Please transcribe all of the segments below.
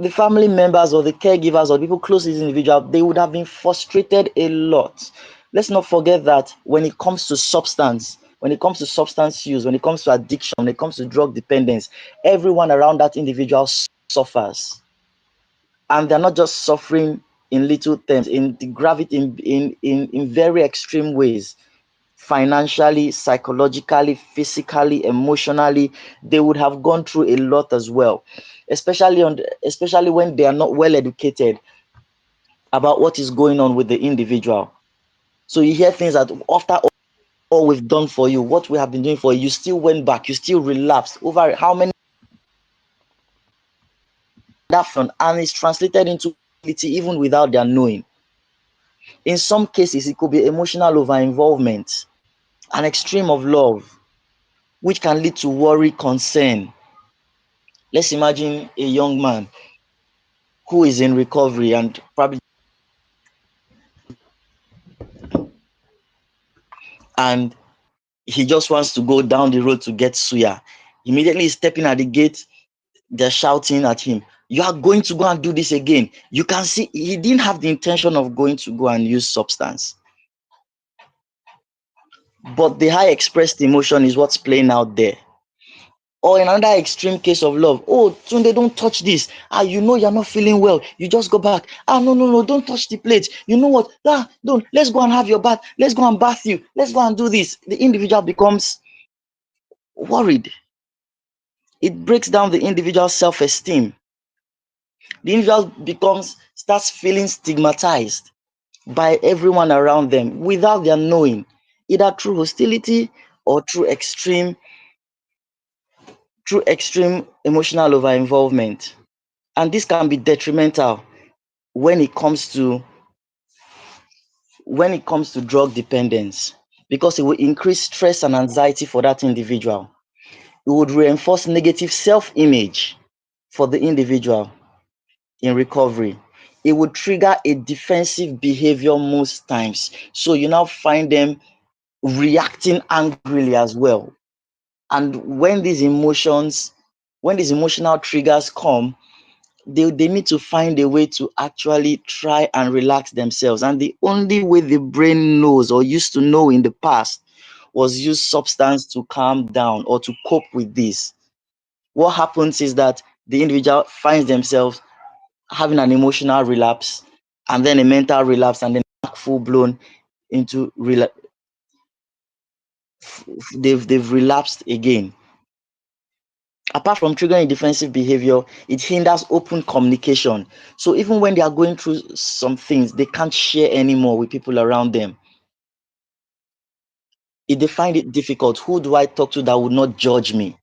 the family members or the caregivers or the people close to this individual, they would have been frustrated a lot. Let's not forget that when it comes to substance use, when it comes to addiction, when it comes to drug dependence, everyone around that individual suffers. And they're not just suffering in little terms, in the gravity, in very extreme ways. Financially, psychologically, physically, emotionally, they would have gone through a lot as well, especially when they are not well educated about what is going on with the individual. So you hear things that after all we've done for you, what we have been doing for you, you still went back, you still relapsed over how many and it's translated into even without their knowing. In some cases, it could be emotional over-involvement, an extreme of love, which can lead to worry, concern. Let's imagine a young man who is in recovery and probably and he just wants to go down the road to get suya. Immediately he's stepping at the gate, they're shouting at him, "You are going to go and do this again." You can see he didn't have the intention of going to go and use substance. But the high expressed emotion is what's playing out there. Or in another extreme case of love, "Oh, Tunde, don't touch this. You know you're not feeling well. You just go back. No, don't touch the plate. You know what? Don't. Let's go and have your bath. Let's go and bath you. Let's go and do this." The individual becomes worried. It breaks down the individual's self-esteem. The individual starts feeling stigmatized by everyone around them without their knowing, either through hostility or through extreme emotional over-involvement. And this can be detrimental when it comes to drug dependence, because it will increase stress and anxiety for that individual. It would reinforce negative self-image for the individual in recovery. It would trigger a defensive behavior most times. So you now find them reacting angrily as well. And when these emotional triggers come, they need to find a way to actually try and relax themselves. And the only way the brain knows or used to know in the past was use substance to calm down or to cope with this. What happens is that the individual finds themselves having an emotional relapse and then a mental relapse and then full-blown into they've relapsed again. Apart from triggering defensive behavior, it hinders open communication. So even when they are going through some things, they can't share anymore with people around them. If they find it difficult, who do I talk to that would not judge me?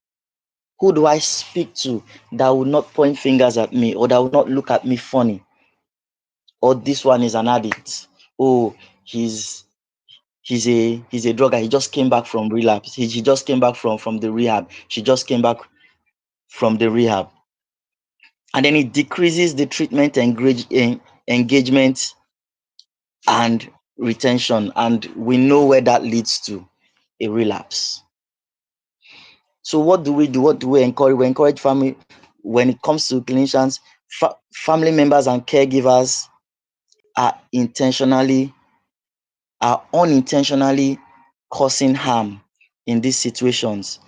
Who do I speak to that would not point fingers at me or that would not look at me funny? Or this one is an addict. Oh, he's a drugger. He just came back from relapse. He just came back from the rehab. She just came back from the rehab. And then it decreases the treatment engagement and retention. And we know where that leads to, a relapse. So what do we do? What do we encourage? We encourage family, when it comes to clinicians, family members and caregivers are unintentionally causing harm in these situations.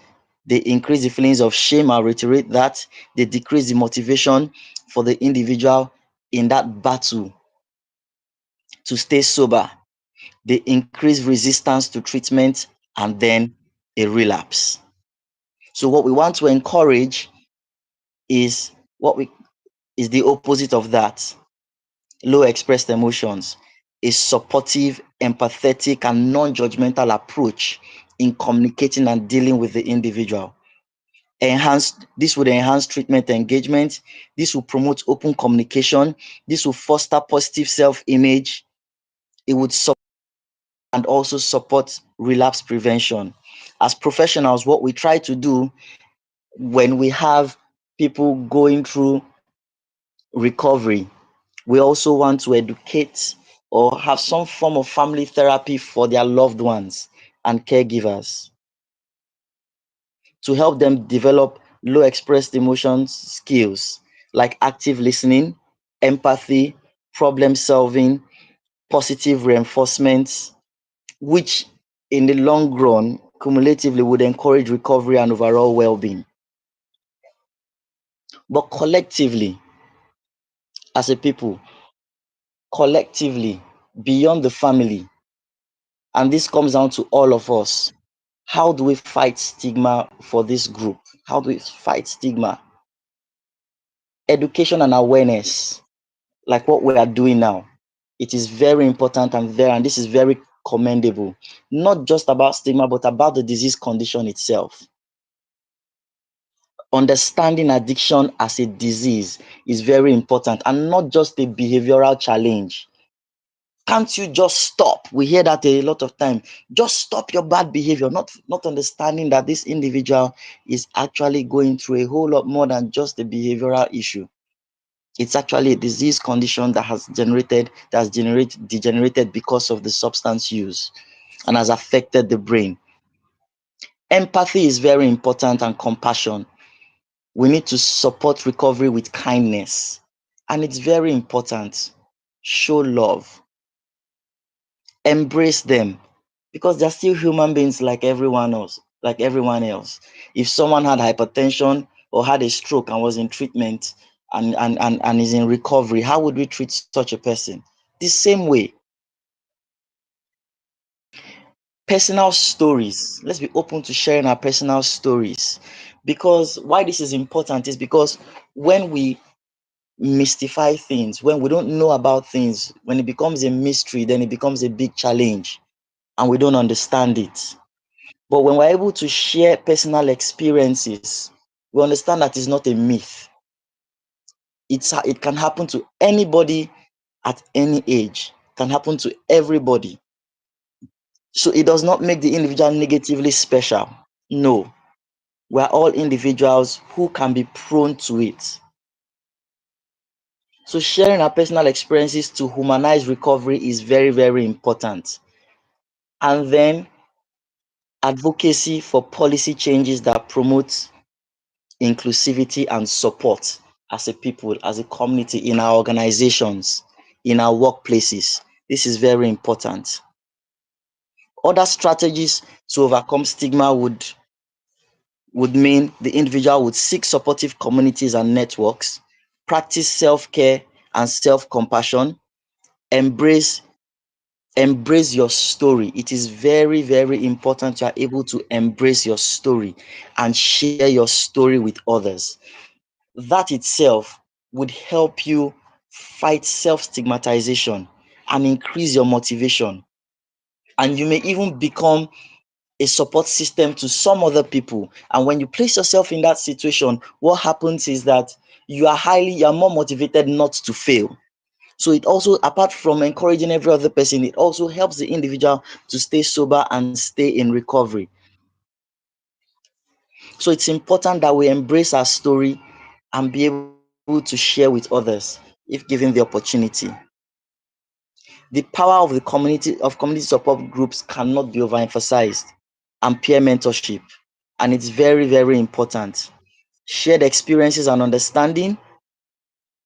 They increase the feelings of shame. I'll reiterate that. They decrease the motivation for the individual in that battle to stay sober. They increase resistance to treatment and then a relapse. So what we want to encourage is the opposite of that. Low expressed emotions, a supportive, empathetic, and non-judgmental approach in communicating and dealing with the individual. This would enhance treatment engagement. This will promote open communication. This will foster positive self-image. It would support and also support relapse prevention. As professionals, what we try to do when we have people going through recovery, we also want to educate or have some form of family therapy for their loved ones and caregivers to help them develop low expressed emotions skills like active listening, empathy, problem solving, positive reinforcements, which in the long run, cumulatively would encourage recovery and overall well being. But collectively, as a people, collectively, beyond the family, and this comes down to all of us, how do we fight stigma for this group? How do we fight stigma? Education and awareness, like what we are doing now, it is very important and this is very commendable. Not just about stigma, but about the disease condition itself. Understanding addiction as a disease is very important and not just a behavioral challenge. Can't you just stop? We hear that a lot of time. Just stop your bad behavior, not understanding that this individual is actually going through a whole lot more than just a behavioral issue. It's actually a disease condition that has degenerated because of the substance use and has affected the brain. Empathy is very important and compassion. We need to support recovery with kindness. And it's very important. Show love. Embrace them because they're still human beings like everyone else, like everyone else. If someone had hypertension or had a stroke and was in treatment and is in recovery, how would we treat such a person? The same way. Personal stories. Let's be open to sharing our personal stories. Because why this is important is because when we mystify things, when we don't know about things, when it becomes a mystery, then it becomes a big challenge and we don't understand it. But when we're able to share personal experiences, we understand that it's not a myth. It can happen to anybody at any age, it can happen to everybody. So it does not make the individual negatively special. No, we're all individuals who can be prone to it. So sharing our personal experiences to humanize recovery is very, very important. And then advocacy for policy changes that promote inclusivity and support as a people, as a community, in our organizations, in our workplaces. This is very important. Other strategies to overcome stigma would mean the individual would seek supportive communities and networks, practice self-care and self-compassion, embrace embrace your story. It is very, very important you are able to embrace your story and share your story with others. That itself would help you fight self-stigmatization and increase your motivation. And you may even become a support system to some other people. And when you place yourself in that situation, what happens is that you are more motivated not to fail. So it also, apart from encouraging every other person, it also helps the individual to stay sober and stay in recovery. So it's important that we embrace our story and be able to share with others if given the opportunity. The power of community support groups cannot be overemphasized, and peer mentorship. And it's very, very important. Shared experiences and understanding,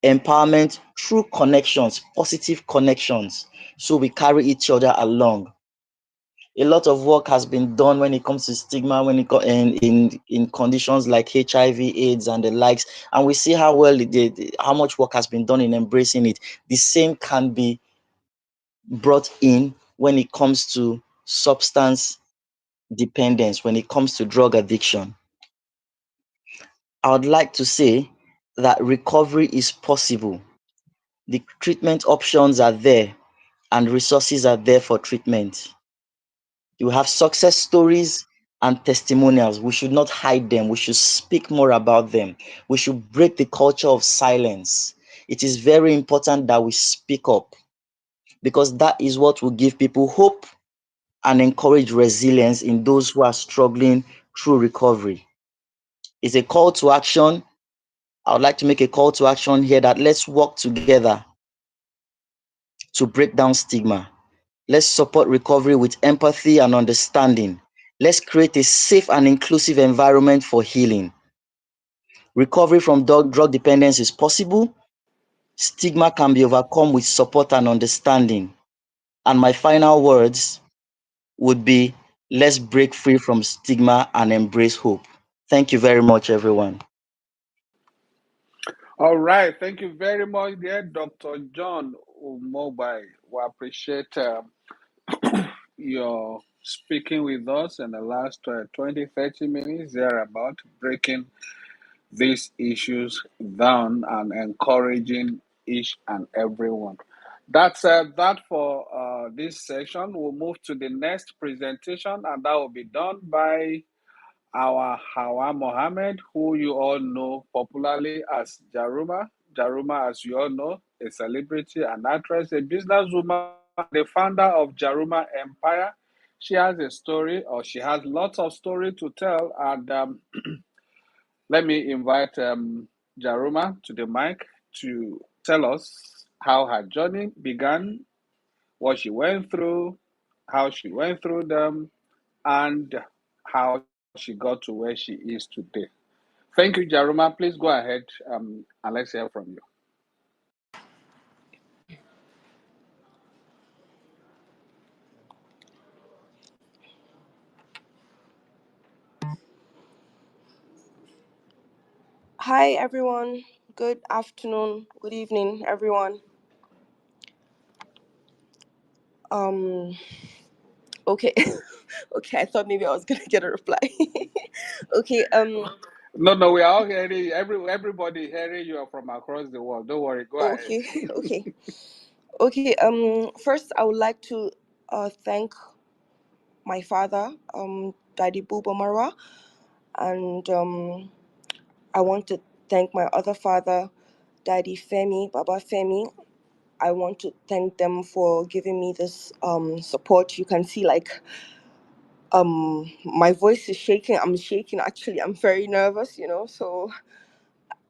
empowerment through connections, positive connections. So we carry each other along. A lot of work has been done when it comes to stigma, when in conditions like HIV, AIDS, and the likes, and we see how well how much work has been done in embracing it. The same can be brought in when it comes to substance dependence, when it comes to drug addiction. I would like to say that recovery is possible. The treatment options are there and resources are there for treatment. You have success stories and testimonials. We should not hide them. We should speak more about them. We should break the culture of silence. It is very important that we speak up because that is what will give people hope and encourage resilience in those who are struggling through recovery. It's a call to action. I would like to make a call to action here that let's work together to break down stigma. Let's support recovery with empathy and understanding. Let's create a safe and inclusive environment for healing. Recovery from drug dependence is possible. Stigma can be overcome with support and understanding. And my final words would be, let's break free from stigma and embrace hope. Thank you very much, everyone. All right. Thank you very much, dear Dr. John Umobai. We appreciate your speaking with us in the last 20, 30 minutes there about breaking these issues down and encouraging each and everyone. That's that for this session. We'll move to the next presentation, and that will be done by our Hawa Mohammed, who you all know popularly as Jaruma. Jaruma, as you all know, a celebrity, an actress, a businesswoman, the founder of Jaruma Empire. She has a story, or she has lots of story to tell, and let me invite Jaruma to the mic to tell us how her journey began, what she went through, how she went through them, and how she got to where she is today. Thank you, Jaruma. Please go ahead and let's hear from you. Hi everyone. Good afternoon. Good evening, everyone. Um. Okay. Okay. I thought maybe I was gonna get a reply. Okay. No, no, we are all hearing everybody hearing you from across the world. Don't worry, go ahead. Okay. Okay. Okay. First, I would like to thank my father, Daddy Buba Marwa, and I want to thank my other father, Daddy Femi, Baba Femi. I want to thank them for giving me this support. You can see like my voice is shaking. I'm shaking actually. I'm very nervous, so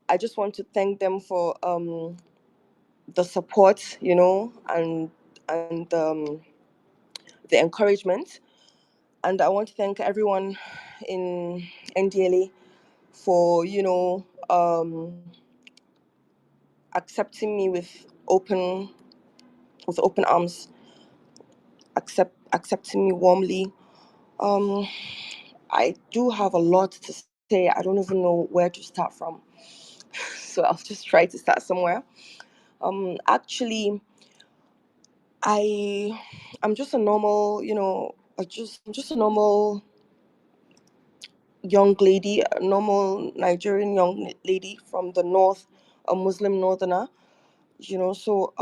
I just want to thank them for the support, and the encouragement. And I want to thank everyone in Ndlea for accepting me with open arms, accepting me warmly. um I do have a lot to say. I don't even know where to start from. So I'll just try to start somewhere. Actually, I I'm just a normal, I'm just a normal young lady, a normal Nigerian young lady from the north, a Muslim northerner. So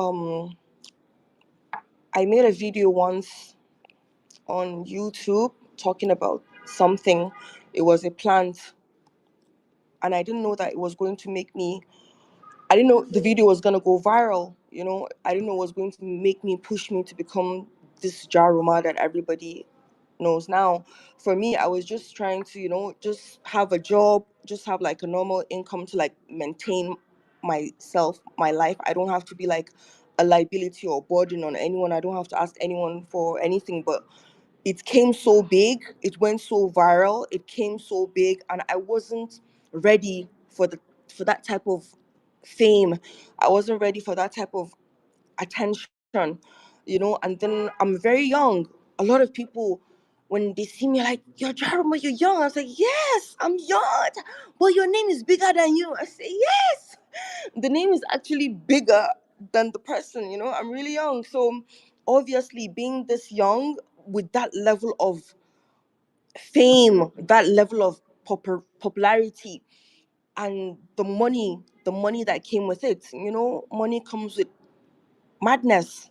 I made a video once on YouTube talking about something. It was a plant, and I didn't know that it was going to make me. I didn't know the video was gonna go viral. I didn't know it was going to make me push me to become this Jaruma that everybody knows now. For me, I was just trying to, just have a job, just have like a normal income to like maintain myself, my life. I don't have to be like a liability or burden on anyone. I don't have to ask anyone for anything. But it came so big, it went so viral, it came so big, and I wasn't ready for that type of fame. I wasn't ready for that type of attention, and then I'm very young. A lot of people, when they see me, like, you're Jaruma, you're young. I was like, yes, I'm young, but your name is bigger than you. I say, yes, the name is actually bigger than the person. I'm really young. So obviously, being this young with that level of fame, that level of popularity, and the money that came with it, money comes with madness.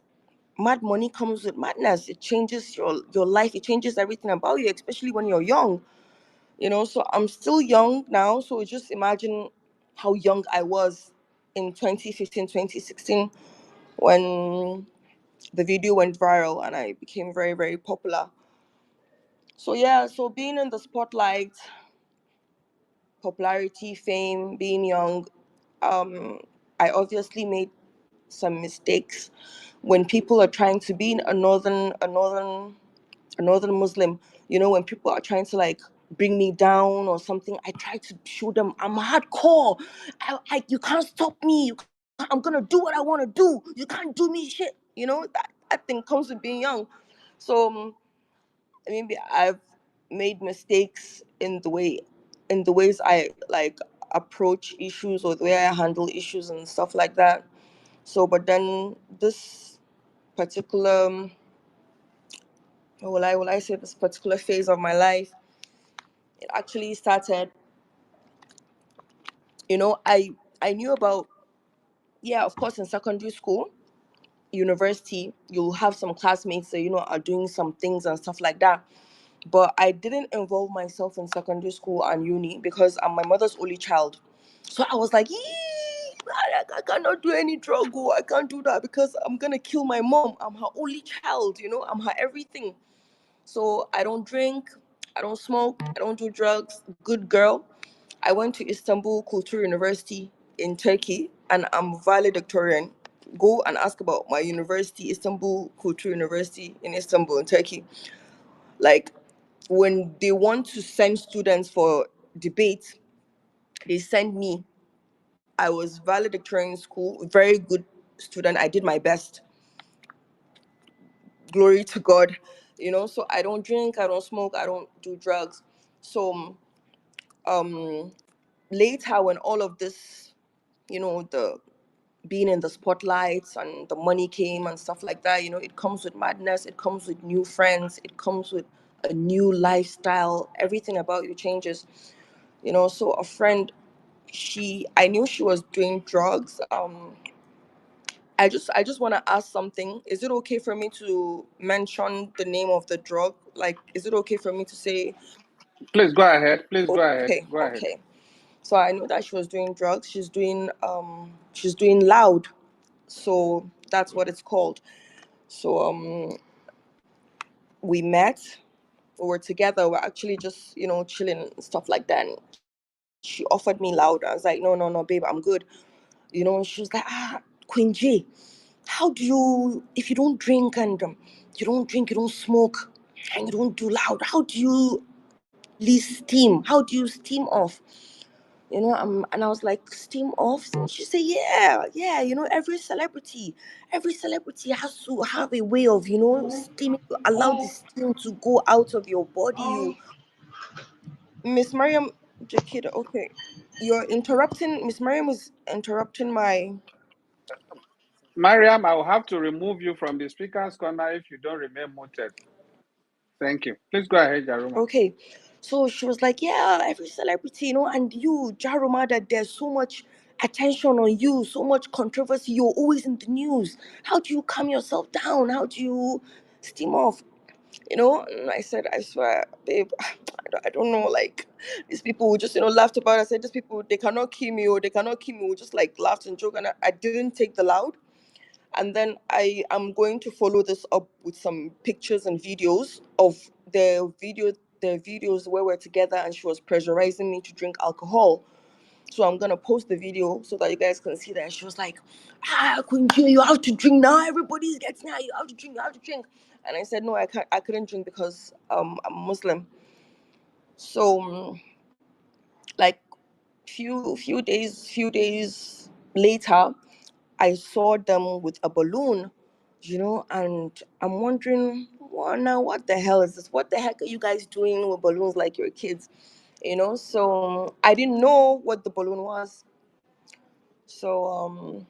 Mad money comes with madness. It changes your life. It changes everything about you, especially when you're young. So I'm still young now. So just imagine how young I was in 2015, 2016, when the video went viral and I became very, very popular. So yeah, so being in the spotlight, popularity, fame, being young, um, I obviously made some mistakes. When people are trying to be a northern Muslim, when people are trying to like bring me down or something, I try to show them I'm hardcore. You can't stop me. I'm gonna do what I want to do. You can't do me shit. That thing comes with being young. So maybe I've made mistakes in the ways I like approach issues or the way I handle issues and stuff like that. So, but then this particular, will I say this particular phase of my life, it actually started. I knew about, yeah, of course, in secondary school, university, you'll have some classmates that are doing some things and stuff like that. But I didn't involve myself in secondary school and uni because I'm my mother's only child. So I was like, I cannot do any drug. I can't do that because I'm gonna kill my mom. I'm her only child. I'm her everything. So I don't drink, I don't smoke, I don't do drugs. Good girl. I went to Istanbul Culture University in Turkey, and I'm valedictorian. Go and ask about my university, Istanbul Culture University in Istanbul in Turkey. Like, when they want to send students for debate, they send me. I was valedictorian in school, very good student. I did my best. Glory to God. So I don't drink, I don't smoke, I don't do drugs. So um later, when all of this, the being in the spotlights and the money came and stuff like that, it comes with madness, it comes with new friends, it comes with a new lifestyle. Everything about you changes. So a friend, I knew she was doing drugs. I just want to ask something. Is it okay for me to mention the name of the drug? Like, is it okay for me to say, Please go ahead. Please go ahead. okay, Go ahead. okay? So I knew that she was doing drugs. She's doing loud. So that's what it's called. So we met, we were together, we're actually just, chilling and stuff like that. And she offered me loud. I was like, no, no, no, babe, I'm good. And she was like, Queen J, how do you, if you don't drink and you don't smoke, and you don't do loud, how do you release steam? How do you steam off? And I was like, steam off? She said, yeah, yeah, every celebrity has to have a way of, steaming. You allow the steam to go out of your body. Miss Mariam Jakida, okay. You're interrupting, Miss Mariam is interrupting my, Mariam, I will have to remove you from the speaker's corner if you don't remain muted. Thank you. Please go ahead, Jaruma. okay. So she was like, yeah, every celebrity, and you, Jaruma, that there's so much attention on you, so much controversy. You're always in the news. How do you calm yourself down? How do you steam off? And I said, I swear, babe, I don't know, like, these people who just, laughed about it. I said, these people, they cannot kill me, or they cannot kill me. We just, like, laughed and joked, and I didn't take the loud. And then I am going to follow this up with some pictures and videos of the videos where we're together and she was pressurizing me to drink alcohol. So I'm gonna post the video so that you guys can see that. And she was like, Queen J, you have to drink now. Everybody's getting out. You have to drink. You have to drink. And I said, no, I can't. I couldn't drink because I'm Muslim. So like few days later, I saw them with a balloon, and I'm wondering, well, now what the hell is this? What the heck are you guys doing with balloons like your kids? So I didn't know what the balloon was. So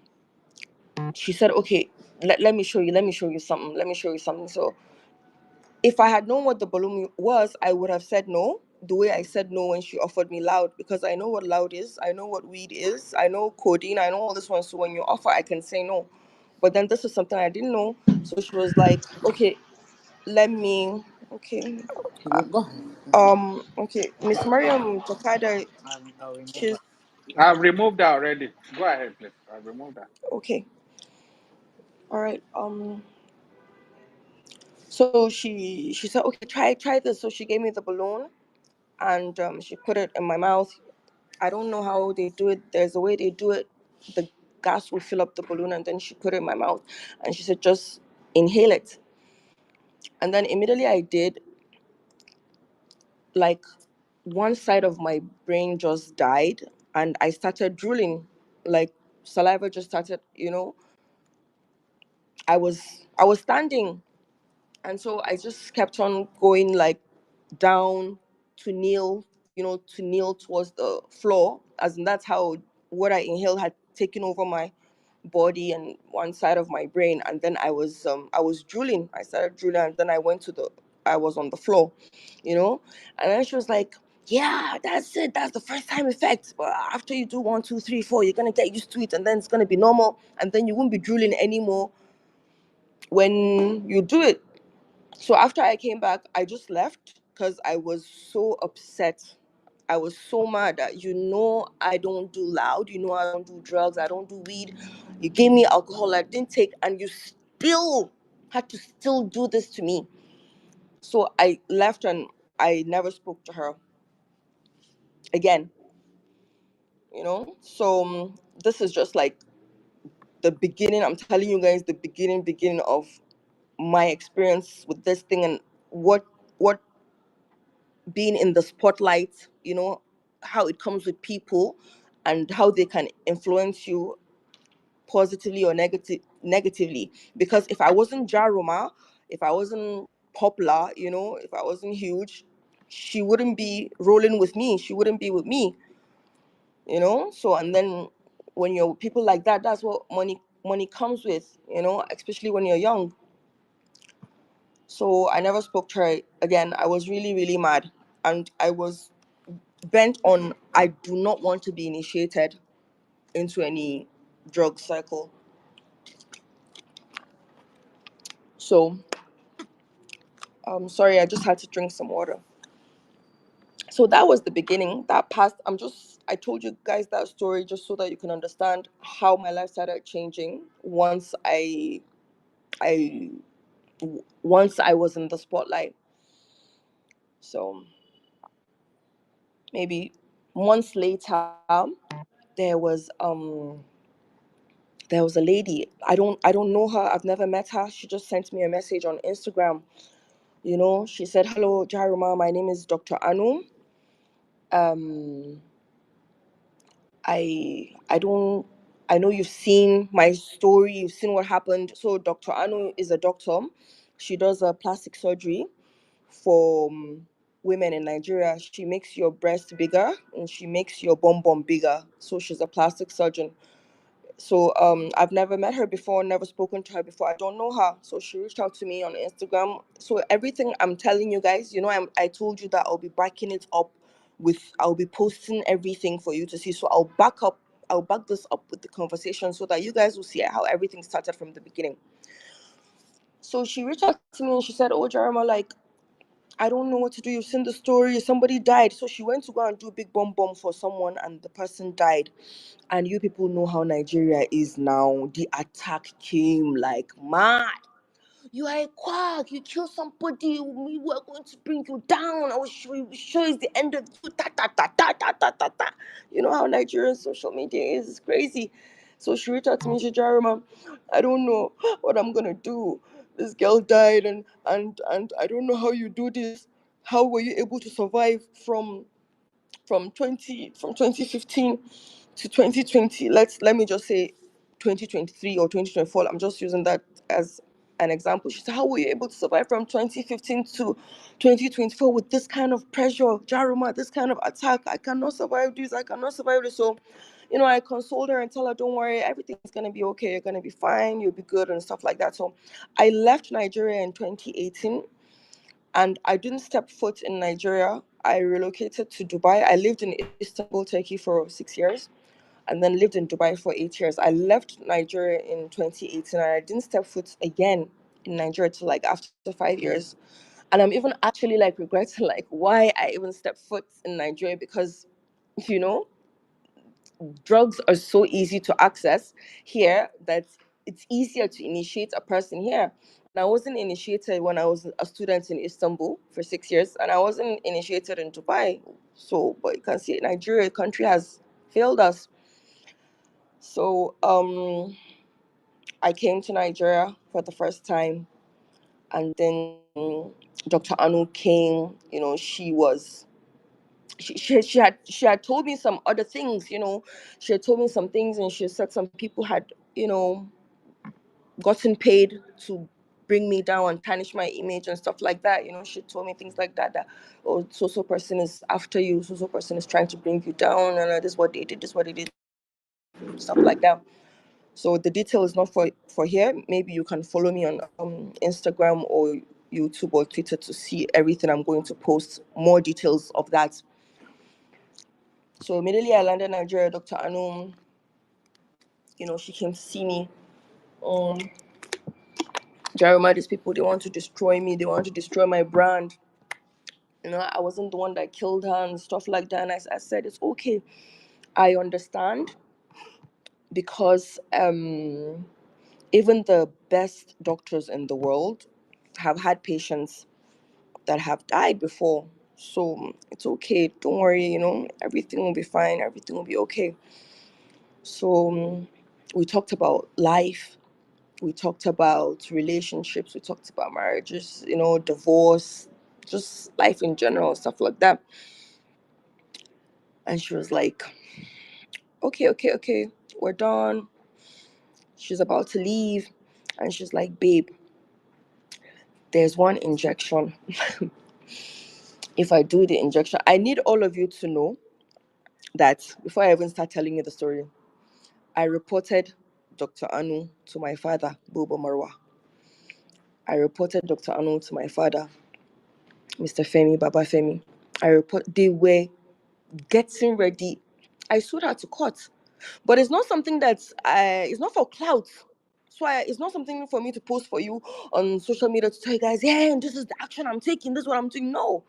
she said, okay, let me show you. Let me show you something. Let me show you something. So if I had known what the balloon was, I would have said no. The way I said no when she offered me loud, because I know what loud is, I know what weed is, I know codeine, I know all this one. So when you offer, I can say no. But then this was something I didn't know. So she was like, okay, let me, okay, okay, Miss Mariam Jakada, she's I've removed that already. Go ahead, please. I've removed that. okay. All right. So she said, okay, try this. So she gave me the balloon, and she put it in my mouth. I don't know how they do it. There's a way they do it. The gas will fill up the balloon, and then she put it in my mouth, and she said, just inhale it. And then immediately I did. Like, one side of my brain just died, and I started drooling. Like, saliva just started, I was standing, and so I just kept on going, like, down to kneel, to kneel towards the floor, as in that's how what I inhaled had taken over my body and one side of my brain. And then I was drooling. I started drooling, and then I was on the floor, and then she was like, yeah, that's it, that's the first time effect, but after you do 1, 2, 3, 4, you're gonna get used to it, and then it's gonna be normal, and then you won't be drooling anymore when you do it. So after I came back, I just left because I was so upset. I was so mad that, I don't do loud, I don't do drugs, I don't do weed. You gave me alcohol I didn't take, and you still had to still do this to me. So I left, and I never spoke to her again. So this is just like the beginning. I'm telling you guys the beginning of my experience with this thing, and what being in the spotlight, how it comes with people, and how they can influence you positively or negatively. Because if I wasn't Jaruma, if I wasn't popular, if I wasn't huge, she wouldn't be rolling with me. She wouldn't be with me, So, and then when you're with people like that, that's what money comes with, especially when you're young. So I never spoke to her again. I was really, really mad. And I was bent on, I do not want to be initiated into any drug cycle. So, sorry, I just had to drink some water. So that was the beginning. That passed. I told you guys that story just so that you can understand how my life started changing I, once I was in the spotlight. So maybe months later, there was there was a lady. I don't know her. I've never met her. She just sent me a message on Instagram. She said, "Hello, Jaruma. My name is Dr. Anu. Um, I don't. I know you've seen my story. You've seen what happened. So Dr. Anu is a doctor. She does a plastic surgery for women in Nigeria. She makes your breast bigger and she makes your bum bigger. So she's a plastic surgeon. So I've never met her before, never spoken to her before. I don't know her. So she reached out to me on Instagram. So everything I'm telling you guys, I told you that I'll be backing it up I'll be posting everything for you to see. So I'll back this up with the conversation so that you guys will see how everything started from the beginning. So she reached out to me and she said, "Oh, Jeremiah, like, I don't know what to do. You've seen the story. Somebody died." So she went to go and do big bomb for someone, and the person died. And you people know how Nigeria is now. The attack came like mad. "You are a quack. You kill somebody. We were going to bring you down. I will show you. Show is the end of you. Ta ta ta ta ta ta ta ta." You know how Nigerian social media is. It's crazy. So she reached out to me. She said, "Jaruma, I don't know what I'm gonna do. This girl died, and I don't know how you do this. How were you able to survive from 2015 to 2020? Let me just say 2023 or 2024. I'm just using that as an example." She said, "How were you able to survive from 2015 to 2024 with this kind of pressure, Jaruma, this kind of attack? I cannot survive this. I cannot survive this." So, I console her and tell her, "Don't worry, everything's gonna be okay. You're gonna be fine. You'll be good," and stuff like that. So I left Nigeria in 2018, and I didn't step foot in Nigeria. I relocated to Dubai. I lived in Istanbul, Turkey for 6 years, and then lived in Dubai for 8 years. I left Nigeria in 2018, and I didn't step foot again in Nigeria till like after 5 years. And I'm even actually like regretting like why I even stepped foot in Nigeria, because you know drugs are so easy to access here that it's easier to initiate a person here. And I wasn't initiated when I was a student in Istanbul for 6 years, and I wasn't initiated in Dubai. So, but you can see Nigeria, country, has failed us. So, I came to Nigeria for the first time, and then Dr. Anu came. She was she had told me some other things, she had told me some things, and she said some people had, gotten paid to bring me down and tarnish my image and stuff like that. She told me things like that, oh, so person is after you, so person is trying to bring you down, and this is what they did, stuff like that. So the detail is not for here. Maybe you can follow me on Instagram or YouTube or Twitter to see everything I'm going to post, more details of that. So immediately I landed in Nigeria, Dr. Anum, she came to see me. Jaruma'S, these people, they want to destroy me. They want to destroy my brand. I wasn't the one that killed her and stuff like that. And I said, it's okay. I understand, because even the best doctors in the world have had patients that have died before. So it's okay. Don't worry, everything will be fine. Everything will be okay. So we talked about life. We talked about relationships. We talked about marriages, divorce, just life in general, stuff like that. And she was like, okay, we're done. She's about to leave. And she's like, babe, there's one injection. If I do the injection, I need all of you to know that before I even start telling you the story, I reported Dr. Anu to my father, Bobo Marwa. I reported Dr. Anu to my father, Mr. Femi, Baba Femi. They were getting ready. I sued her to court. But it's not something that's, it's not for clout. So it's not something for me to post for you on social media to tell you guys, yeah, this is the action I'm taking, this is what I'm doing. No,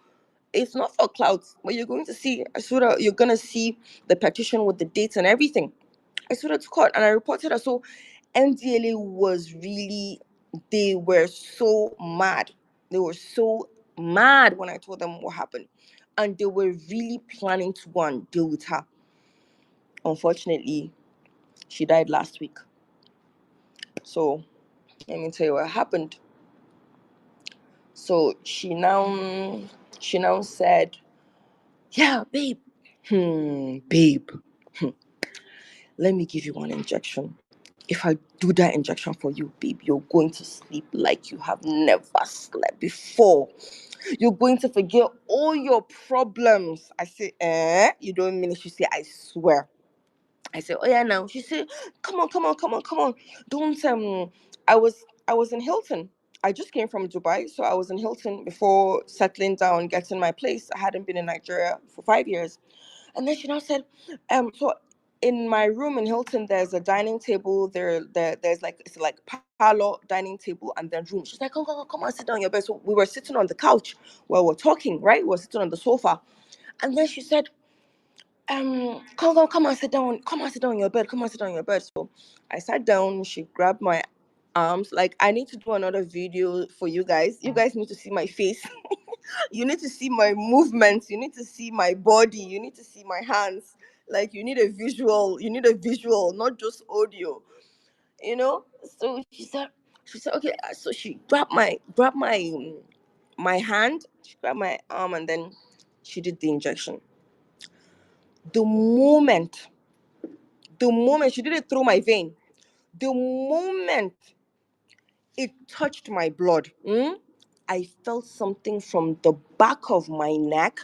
it's not for clout. But you're going to see, you're going to see the petition with the dates and everything. I sued her to court and I reported her. So Ndlea was really, they were so mad. They were so mad when I told them what happened. And they were really planning to go and deal with her. Unfortunately, she died last week. So let me tell you what happened. So she now said, yeah, babe. Babe. Let me give you one injection. If I do that injection for you, babe, you're going to sleep like you have never slept before. You're going to forget all your problems. I say, you don't mean it? She said, I swear. I said, oh yeah, now. She said, come on. Don't I was in Hilton. I just came from Dubai, so I was in Hilton before settling down, getting my place. I hadn't been in Nigeria for 5 years. And then she now said, so in my room in Hilton, there's a dining table. There's like, it's like parlor, dining table, and then room. She's like, come and sit down on your bed. So we were sitting on the couch while we're talking, right? We were sitting on the sofa. And then she said, come and sit down. Come and sit down on your bed. Come and sit down on your bed. So I sat down. She grabbed my arms. Like, I need to do another video for you guys. You guys need to see my face. You need to see my movements. You need to see my body. You need to see my hands. Like, you need a visual. You need a visual, not just audio. So she said, okay. So she grabbed my hand. She grabbed my arm, and then she did the injection. The moment she did it through my vein, the moment it touched my blood, I felt something from the back of my neck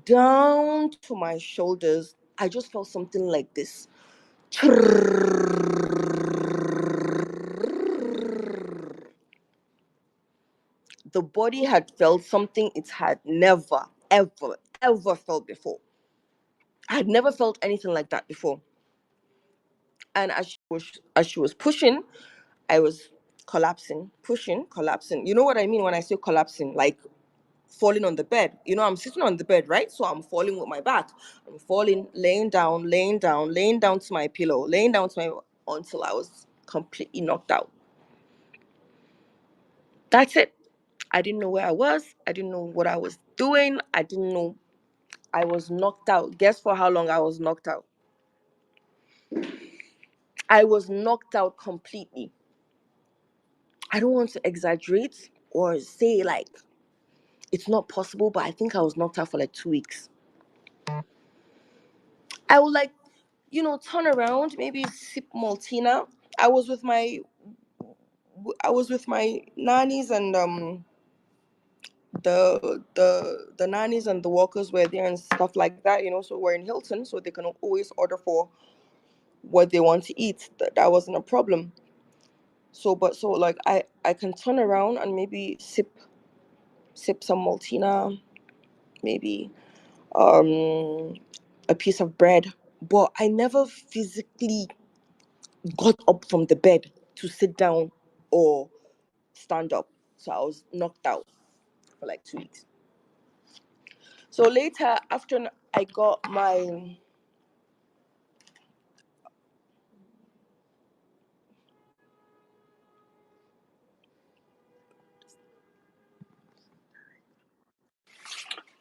down to my shoulders. I just felt something like this. The body had felt something it had never, ever, ever felt before. I had never felt anything like that before. And as she was pushing, I was collapsing, pushing, collapsing. You know what I mean when I say collapsing? Like falling on the bed. I'm sitting on the bed, right? So I'm falling with my back. I'm falling, laying down, laying down to my pillow, laying down to my, until I was completely knocked out. That's it. I didn't know where I was. I didn't know what I was doing. I didn't know. I was knocked out. Guess for how long I was knocked out? I was knocked out completely. I don't want to exaggerate or say like it's not possible, but I think I was knocked out for like 2 weeks. I would like, turn around, maybe sip Maltina. I was with my I was with my nannies, and the nannies and the workers were there and stuff like that. So we're in Hilton, so they can always order for what they want to eat. That wasn't a problem. So like I can turn around and maybe sip some Maltina, maybe um a piece of bread, but I never physically got up from the bed to sit down or stand up. So I was knocked out for like 2 weeks. So later, after I got my,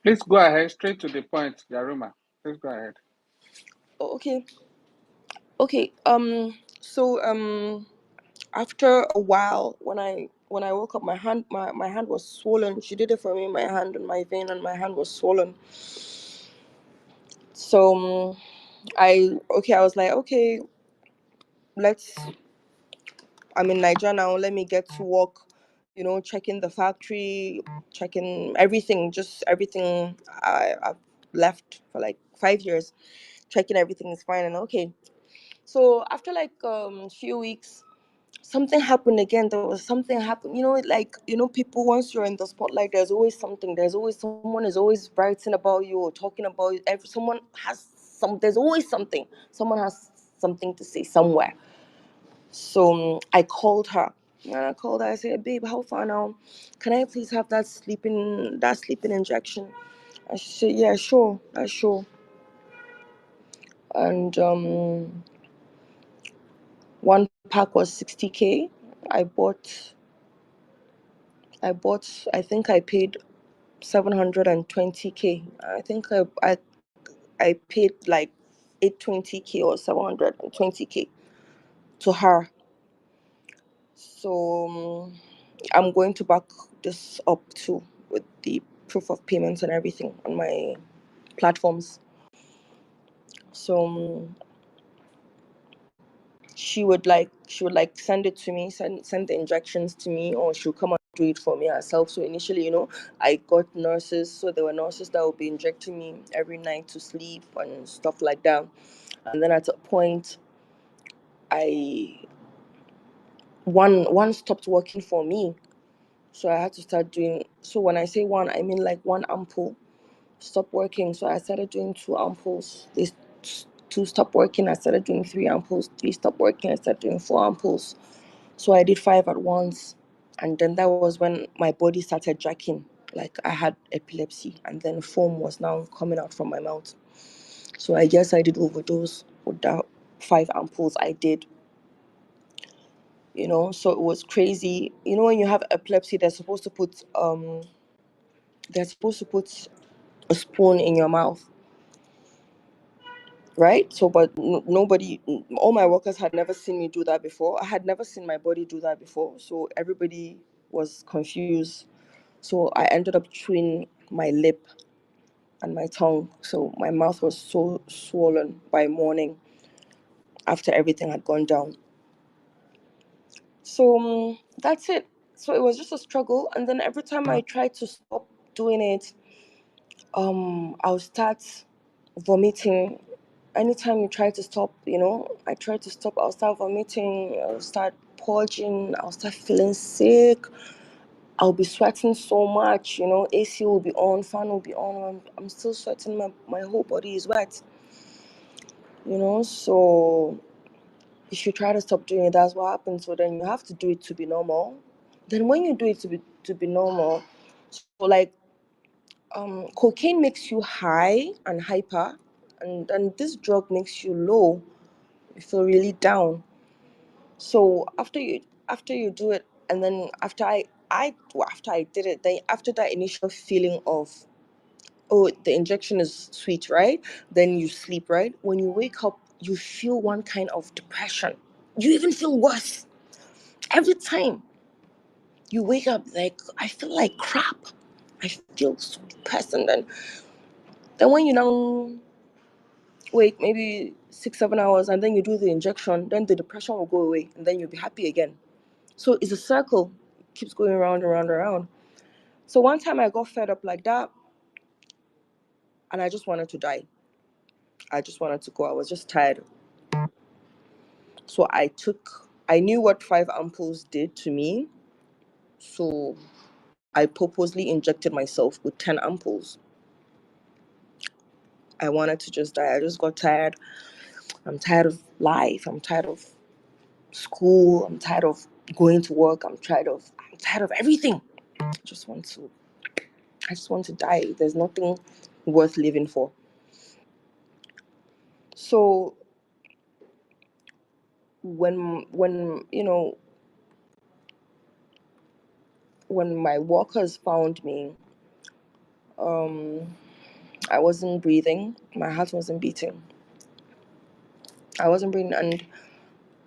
Please go ahead, straight to the point, Jaruma. Please go ahead. oh, okay, so after a while, when I woke up, my hand was swollen. She did it for me. My hand and my vein and my hand was swollen. So I was like, okay, let's. I'm in Nigeria now. Let me get to work. Checking the factory, checking everything, just everything. I've left for like 5 years, checking everything is fine and okay. So after like few weeks, something happened again. There was something happened. Like people, once you're in the spotlight, there's always something. There's always someone is always writing about you or talking about you. Someone has some. There's always something. Someone has something to say somewhere. So I called her. And I called her. I said, "Babe, how far now? Can I please have that sleeping injection?" And she said, "Yeah, sure, that's sure." And one pack was 60K. I bought. I think I paid 720K. I think I paid like 820K or 720K to her. So I'm going to back this up too with the proof of payments and everything on my platforms. So she would like send it to me, send the injections to me, or she'll come and do it for me herself. So initially, I got nurses. So there were nurses that would be injecting me every night to sleep and stuff like that. And then at a point, I one stopped working for me. So I had to start doing. So when I say one, I mean like one ampoule stopped working. So I started doing two ampoules. Two stopped working. I started doing three ampoules. Three stopped working. I started doing four ampoules. So I did five at once. And then that was when my body started jacking. Like I had epilepsy. And then foam was now coming out from my mouth. So I guess I did overdose with that five ampoules I did. So it was crazy. When you have epilepsy, they're supposed to put a spoon in your mouth, right? So, but nobody, all my workers had never seen me do that before. I had never seen my body do that before. So everybody was confused. So I ended up chewing my lip and my tongue. So my mouth was so swollen by morning after everything had gone down. So that's it. So it was just a struggle. And then every time I tried to stop doing it, I'll start vomiting. Anytime you try to stop, I try to stop, I'll start vomiting, I'll start purging, I'll start feeling sick, I'll be sweating so much, AC will be on, fan will be on, I'm still sweating, my whole body is wet, so if you try to stop doing it, that's what happens. So then you have to do it to be normal. Then when you do it to be normal, so like cocaine makes you high and hyper, and this drug makes you low. You feel really down. So after you do it, and then after I did it, then after that initial feeling of, oh, the injection is sweet, right? Then you sleep, right? When you wake up, you feel one kind of depression. You even feel worse every time you wake up. Like, I feel like crap. I feel so depressed, and then when wait maybe 6-7 hours, and then you do the injection, then the depression will go away, and then you'll be happy again. So it's a circle, it keeps going around and around and around. So one time I got fed up like that, and I just wanted to die. I just wanted to go. I was just tired. So I knew what 5 ampoules did to me. So I purposely injected myself with 10 ampoules. I wanted to just die. I just got tired. I'm tired of life. I'm tired of school. I'm tired of going to work. I'm tired of everything. I just want to die. There's nothing worth living for. So when when my workers found me, um I wasn't breathing. My heart wasn't beating. I wasn't breathing, and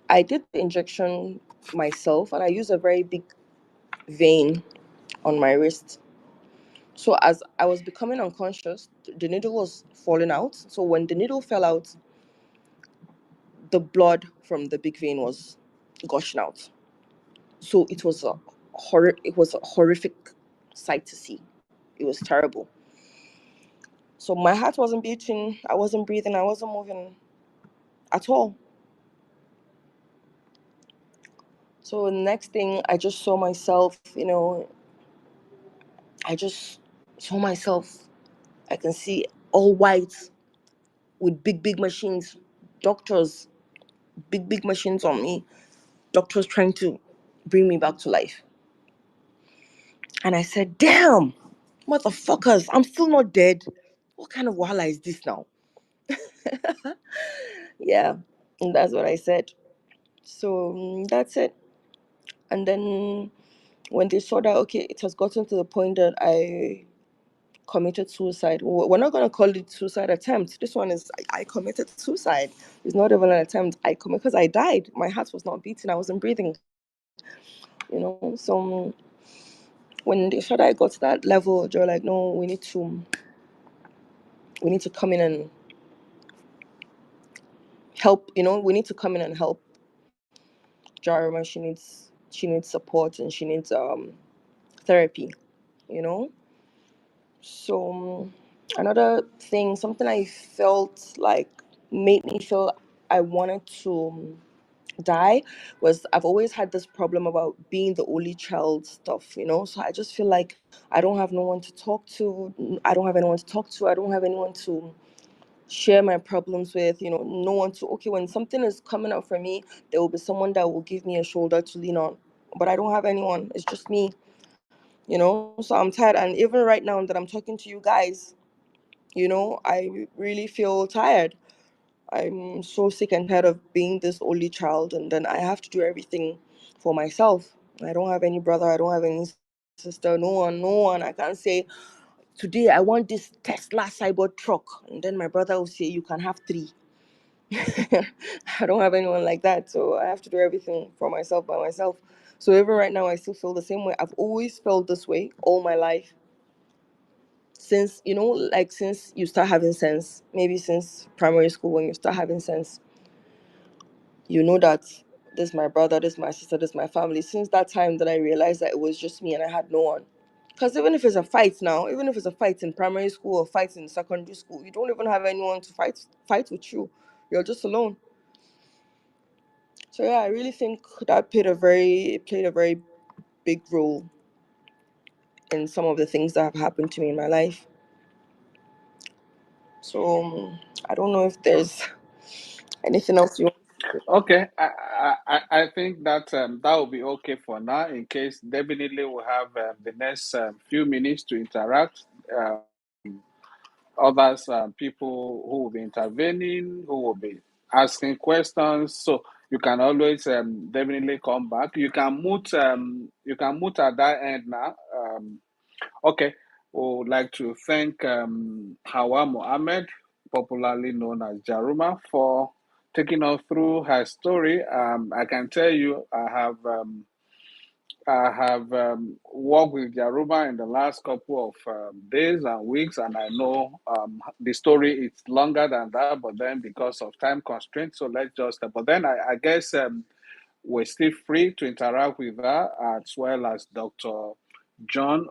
I did the injection myself, and I used a very big vein on my wrist. So as I was becoming unconscious, the needle was falling out. So when the needle fell out, the blood from the big vein was gushing out. So it was a horrific sight to see. It was terrible. So my heart wasn't beating, I wasn't breathing, I wasn't moving at all. So the next thing, I just saw myself, I just saw myself. I can see all white with big, big machines, doctors, big machines on me, doctors trying to bring me back to life. And I said, damn, motherfuckers, I'm still not dead. What kind of wahala is this now? Yeah, and that's what I said. So that's it. And then when they saw that, okay, it has gotten to the point that I committed suicide. We're not going to call it suicide attempt. This one is, I committed suicide. It's not even an attempt. I committed because I died. My heart was not beating. I wasn't breathing. So when they saw that I got to that level, they were like, no, we need to come in and help. We need to come in and help Jaruma. She needs support, and she needs therapy. You know. So another thing, something I felt like made me feel I wanted to die, was I've always had this problem about being the only child stuff. So I just feel like I don't have no one to talk to. I don't have anyone to talk to. I don't have anyone to share my problems with. No one to, okay, when something is coming up for me, there will be someone that will give me a shoulder to lean on. But I don't have anyone. It's just me. So I'm tired. And even right now that I'm talking to you guys, I really feel tired. I'm so sick and tired of being this only child, and then I have to do everything for myself. I don't have any brother, I don't have any sister, no one. I can't say, today I want this Tesla cyber truck, and then my brother will say, you can have three. I don't have anyone like that, so I have to do everything for myself by myself. So even right now, I still feel the same way. I've always felt this way all my life. Since you start having sense, maybe since primary school, when you start having sense, that this is my brother, this is my sister, this is my family. Since that time that I realized that it was just me and I had no one. Because even if it's a fight now, even if it's a fight in primary school or fight in secondary school, you don't even have anyone to fight with you. You're just alone. So yeah, I really think that played a very big role in some of the things that have happened to me in my life. So I don't know if there's anything else you. Okay, I think that will be okay for now. In case, definitely we'll have the next few minutes to interact. Others, people who will be intervening, who will be asking questions. So you can always definitely come back. You can mute. You can mute at that end now. Okay. We would like to thank Hawa Mohammed, popularly known as Jaruma, for taking us through her story. I can tell you, I have I have worked with Jaruma in the last couple of days and weeks, and I know the story is longer than that, but then because of time constraints, so let's just. But then I guess we're still free to interact with her as well as Dr. John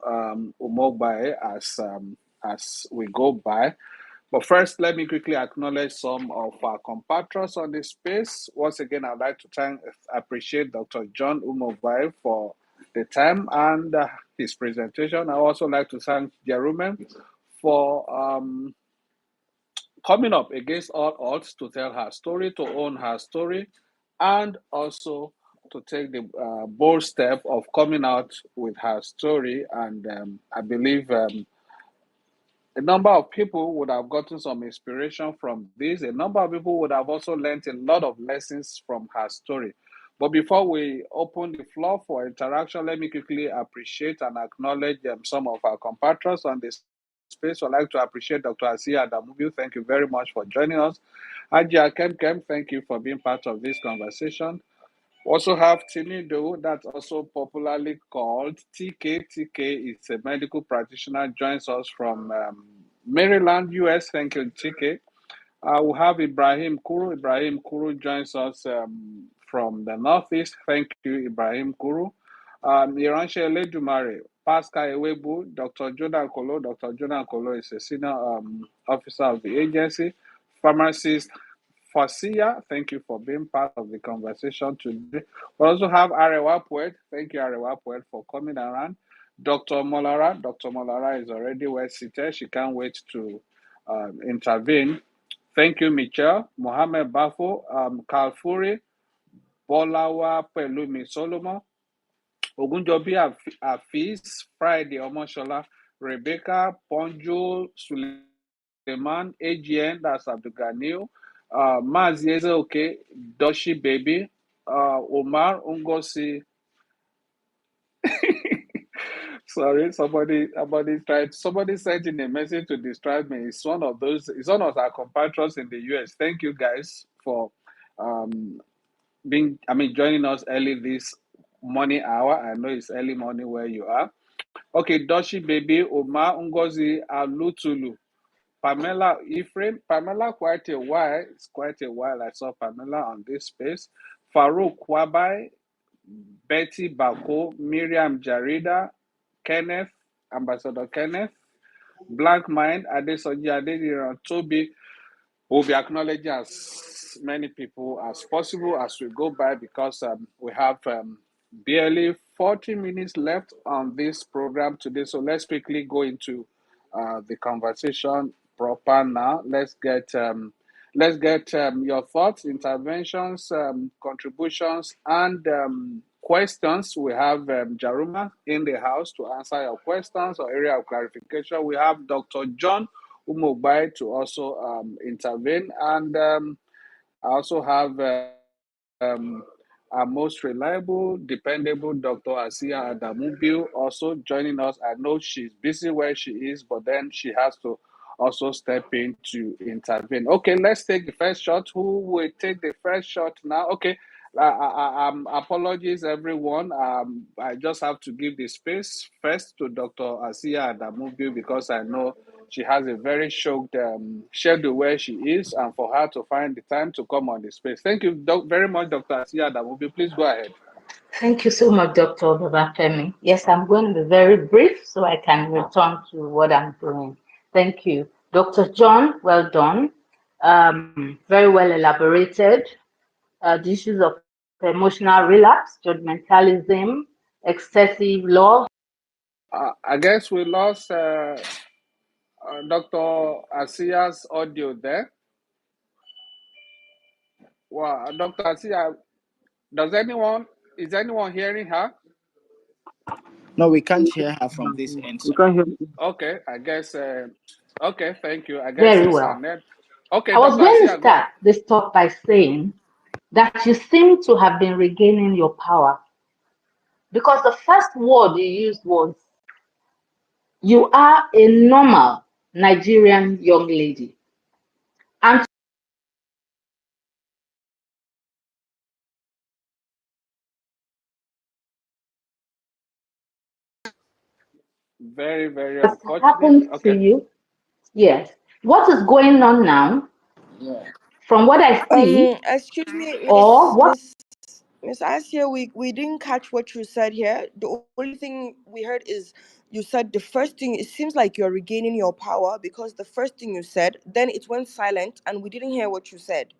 Umogbae as we go by. But first, let me quickly acknowledge some of our compatriots on this space. Once again, I'd like to appreciate Dr. John Umogbae for the time and his presentation. I also like to thank Jerome for coming up against all odds to tell her story, to own her story, and also to take the bold step of coming out with her story. And I believe a number of people would have gotten some inspiration from this. A number of people would have also learned a lot of lessons from her story. But before we open the floor for interaction, let me quickly appreciate and acknowledge some of our compatriots on this space. I'd like to appreciate Dr. Asiya Adamubiu. Thank you very much for joining us. Ajia Kemkem, thank you for being part of this conversation. Also have Tinido, that's also popularly called TK. TK is a medical practitioner, joins us from Maryland, US. Thank you, TK. We have Ibrahim Kuru. Ibrahim Kuru joins us from the Northeast. Thank you, Ibrahim Kuru. Iranshe Ledumare, Pascal Ewebu, Dr. Jordan Kolo. Dr. Jordan Kolo is a senior officer of the agency. Pharmacist Fasia, thank you for being part of the conversation today. We also have Arewa Poet. Thank you, Arewa Poet, for coming around. Dr. Molara. Dr. Molara is already well seated. She can't wait to intervene. Thank you, Michelle. Mohammed Bafo, Kalfuri, Bolawa Pelumi Solomon, Ogunjobi Afis, Friday Omoshola, Rebecca, Ponjo, Suleiman, AGN, that's Abduganil, Mazieze Oke, Doshi Baby, Omar Ungosi. Sorry, somebody sent in a message to describe me. It's one of our compatriots in the US. Thank you guys for um joining us early this morning hour. I know it's early morning where you are. Okay, Doshi Baby, Omar Ngozi Alutulu, Pamela Ephraim. Pamela, quite a while. It's quite a while I saw Pamela on this space. Farouk Wabai, Betty Bako, Miriam Jarida, Kenneth, Ambassador Kenneth, Blank Mind, Adesoji Adediran, Toby. We'll be acknowledging as many people as possible as we go by because we have barely 40 minutes left on this program today. So let's quickly go into the conversation proper now. Let's get your thoughts, interventions, contributions, and questions. We have Jaruma in the house to answer your questions or area of clarification. We have Dr. John Umogbae to also intervene. And I also have our most reliable, dependable Dr. Asiya Adamubiu also joining us. I know she's busy where she is, but then she has to also step in to intervene. Okay, let's take the first shot. Who will take the first shot now? Okay. Apologies, everyone. I just have to give the space first to Dr. Asiya Adamubiu because I know she has a very choked schedule where she is, and for her to find the time to come on the space. Thank you very much, Dr. Asiya Adamubiu. Please go ahead. Thank you so much, Dr. Babafemi. Yes, I'm going to be very brief so I can return to what I'm doing. Thank you. Dr. John, well done. Very well elaborated. The issues of emotional relapse, judgmentalism, excessive love. I guess we lost Dr. Asiya's audio there. Well, Dr. Asiya, is anyone hearing her? No, we can't hear her from this end, We sir. can't hear. Okay, I guess. Okay, thank you. I guess Very it's our well. net. Okay, I was Dr. going to Asiya, go. start this talk by saying that you seem to have been regaining your power because the first word you used was, you are a normal Nigerian young lady. And Very, very Has unfortunate. happened to Okay. you? Yes. What is going on now, Yeah. from what I see, Excuse me, or what? Miss Asia, we didn't catch what you said here. The only thing we heard is you said the first thing. It seems like you're regaining your power because the first thing you said, then it went silent, and we didn't hear what you said.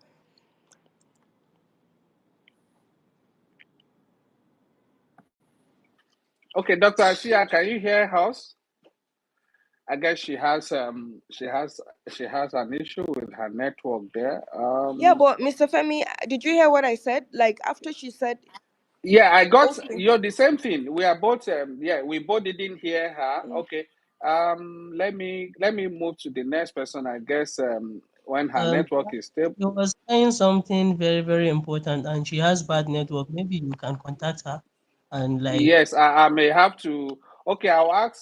Okay, Dr. Asia, can you hear us? I guess she has an issue with her network there. Yeah, but Mr. Femi, did you hear what I said? Like after she said, Yeah, I got okay. you're the same thing. We are both yeah, we both didn't hear her. Mm. Okay. Let me move to the next person, I guess, when her Um, network is stable. she was saying something very, very important, and she has bad network. Maybe you can contact her and like, Yes, I may have to. Okay, I'll ask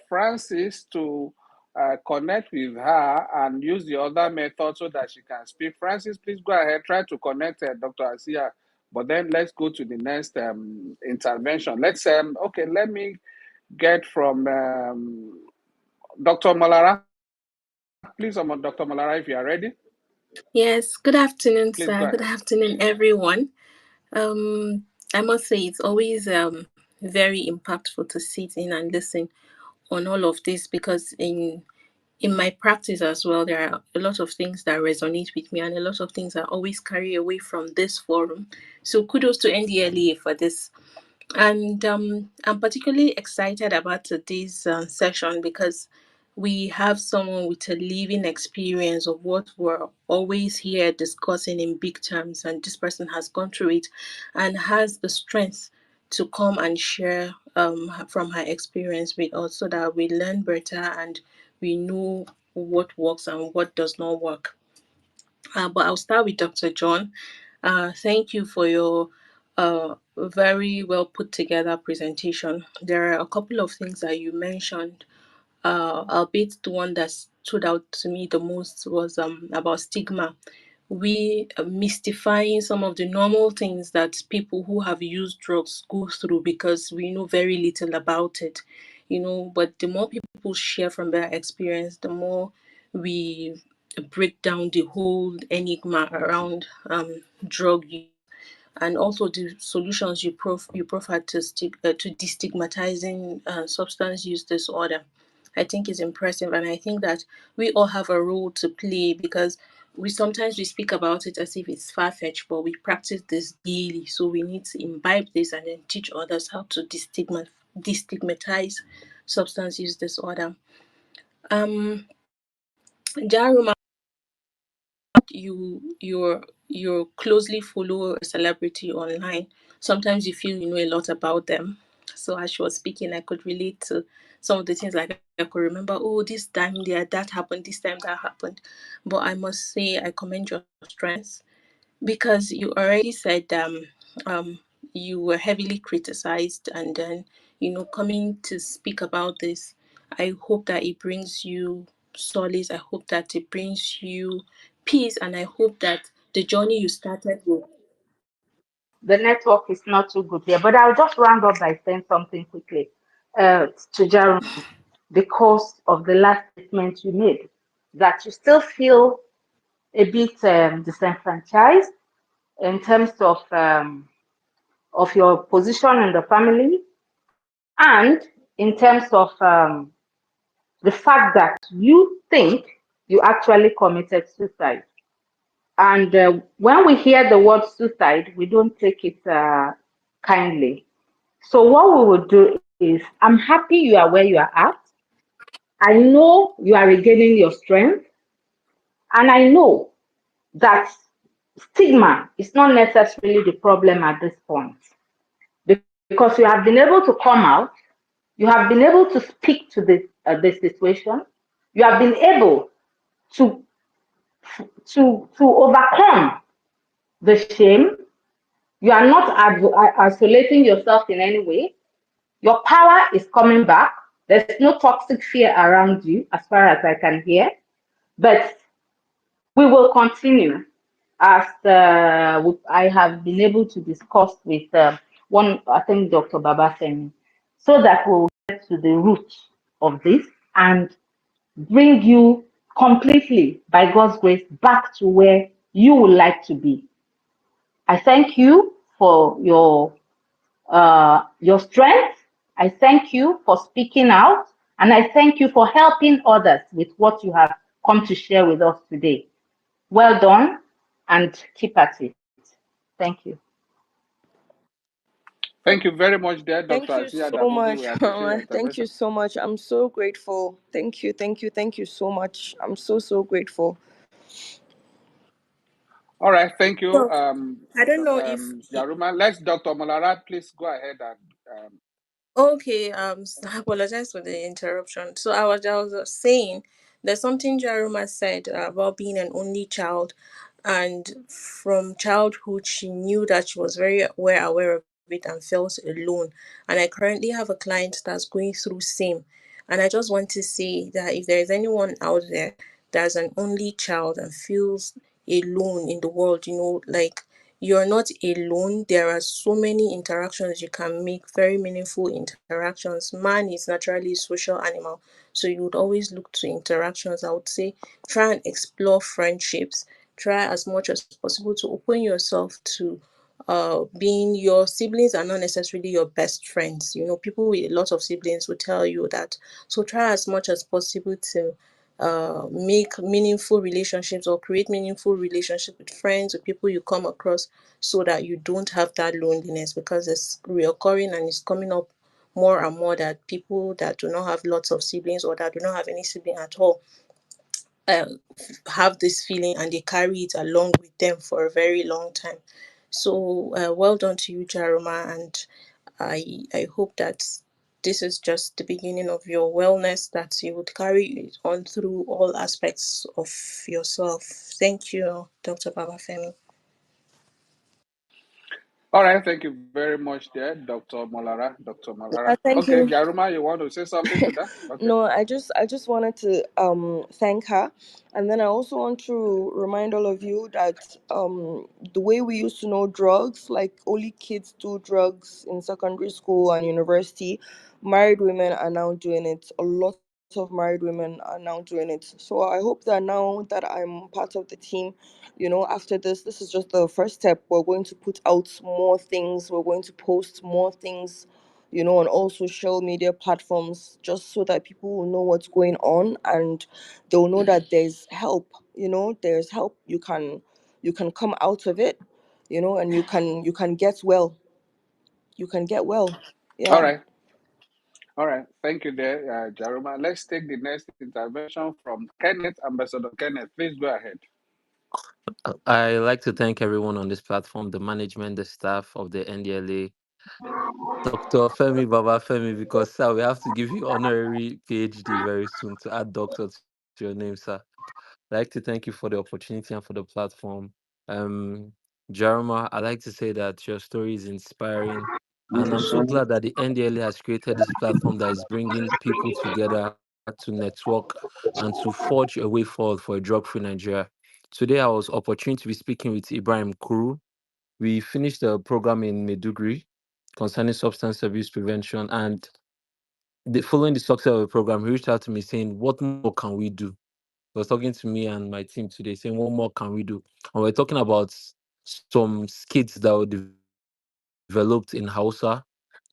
Francis to connect with her and use the other method so that she can speak. Francis, please go ahead. Try to connect Dr. Asia. But then let's go to the next intervention. Okay, let me get from Dr. Malara. Please, Dr. Malara, if you are ready, Yes, good afternoon, please go sir. Good ahead. afternoon, everyone. I must say it's always very impactful to sit in and listen on all of this because in my practice as well, there are a lot of things that resonate with me and a lot of things I always carry away from this forum. So kudos to NDLEA for this. And I'm particularly excited about today's session because we have someone with a living experience of what we're always here discussing in big terms. And this person has gone through it and has the strength to come and share from her experience with us so that we learn better and we know what works and what does not work. But I'll start with Dr. John. Thank you for your very well put together presentation. There are a couple of things that you mentioned, albeit the one that stood out to me the most was about stigma. We mystifying some of the normal things that people who have used drugs go through because we know very little about it, but the more people share from their experience, the more we break down the whole enigma around drug use and also the solutions you proffer to destigmatizing substance use disorder. I think is impressive, and I think that we all have a role to play because we speak about it as if it's far fetched, but we practice this daily. So we need to imbibe this and then teach others how to destigmatize substance use disorder. Jaruma, you closely follow a celebrity online. Sometimes you feel you know a lot about them. So as she was speaking, I could relate to some of the things, like I could remember, oh, this time there that happened, this time that happened. But I must say I commend your strength because you already said you were heavily criticized, and then coming to speak about this, I hope that it brings you solace. I hope that it brings you peace, and I hope that the journey you started with. The network is not too good here, but I'll just round up by saying something quickly to Jaruma'S because of the last statement you made, that you still feel a bit disenfranchised in terms of your position in the family and in terms of the fact that you think you actually committed suicide. And when we hear the word suicide, we don't take it kindly. So what we will do is, I'm happy you are where you are at. I know you are regaining your strength, and I know that stigma is not necessarily the problem at this point because you have been able to come out, you have been able to speak to the situation, you have been able to to overcome the shame. You are not isolating yourself in any way. Your power is coming back. There's no toxic fear around you, as far as I can hear. But we will continue as I have been able to discuss with one, I think Dr. Babafemi, so that we'll get to the root of this and bring you completely, by God's grace, back to where you would like to be. I thank you for your strength. I thank you for speaking out, and I thank you for helping others with what you have come to share with us today. Well done, and keep at it. Thank you. Thank you very much, there, Dr. Thank you Atia so Damodu. much, We appreciate your Mama. Thank you intervention. so much. I'm so grateful. Thank you, thank you, thank you so much. I'm so, so grateful. All right, thank you, So I don't know if Jaruma. Let's, Dr. Molara, please go ahead and okay, I apologize for the interruption. So I was saying there's something Jaruma said about being an only child, and from childhood she knew that she was very aware of it and felt alone. And I currently have a client that's going through same, and I just want to say that if there is anyone out there that's an only child and feels alone in the world, like you're not alone. There are so many interactions you can make, very meaningful interactions. Man is naturally a social animal, so you would always look to interactions. I would say try and explore friendships. Try as much as possible to open yourself to being your siblings are not necessarily your best friends. People with a lot of siblings will tell you that. So try as much as possible to make meaningful relationships or create meaningful relationships with friends, with people you come across, so that you don't have that loneliness, because it's reoccurring and it's coming up more and more that people that do not have lots of siblings or that do not have any sibling at all have this feeling and they carry it along with them for a very long time. So well done to you, Jaruma, and I hope that this is just the beginning of your wellness, that you would carry it on through all aspects of yourself. Thank you, Dr. Babafemi. all right, thank you very much, there, Dr. Molara. Dr. Molara. Thank Okay, you. Jaruma, you want to say something to that? Okay. No, I just wanted to thank her, and then I also want to remind all of you that the way we used to know drugs, like only kids do drugs in secondary school and university, married women are now doing it. A lot of married women are now doing it. So I hope that now that I'm part of the team, after this is just the first step. We're going to put out more things. We're going to post more things, on all social media platforms, just so that people will know what's going on, and they'll know that there's help. There's help. You can come out of it, and you can get well. You can get well. All Yeah. right. All right. Thank you, there, Jaruma. Let's take the next intervention from Kenneth, Ambassador Kenneth. Please go ahead. I like to thank everyone on this platform, the management, the staff of the NDLA, Dr. Femi Baba Femi, because sir, we have to give you honorary PhD very soon to add doctor to your name, sir. I'd like to thank you for the opportunity and for the platform. Um, Jaruma, I like to say that your story is inspiring, and I'm so glad that the NDLA has created this platform that is bringing people together to network and to forge a way forward for a drug-free Nigeria. Today, I was opportune to be speaking with Ibrahim Kuru. We finished the program in Maiduguri concerning substance abuse prevention, and following the success of the program, he reached out to me saying, "What more can we do?" He was talking to me and my team today, saying, "What more can we do?" And we're talking about some skits that were developed in Hausa,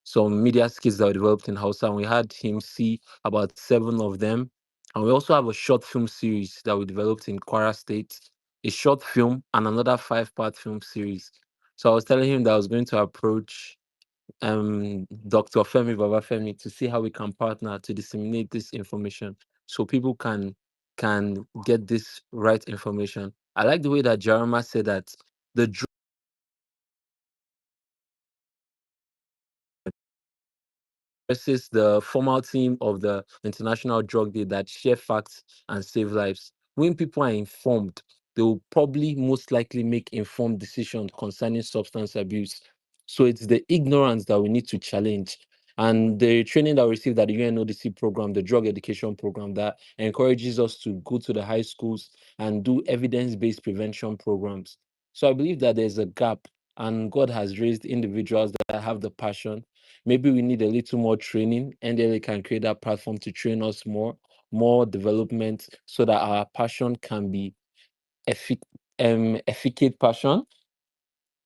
some media skits that were developed in Hausa, and we had him see about 7 of them. And we also have a short film series that we developed in Kwara State, a short film and another 5-part film series. So I was telling him that I was going to approach Dr. Femi Babafemi to see how we can partner to disseminate this information so people can get this right information. I like the way that Jarama said that the drug addiction versus the formal team of the International Drug Day that share facts and save lives. When people are informed, they will probably most likely make informed decisions concerning substance abuse. So it's the ignorance that we need to challenge. And the training that we received at the UNODC program, the drug education program, that encourages us to go to the high schools and do evidence-based prevention programs. So I believe that there's a gap and God has raised individuals that have the passion. Maybe we need a little more training, and then they can create that platform to train us more development, so that our passion can be efficient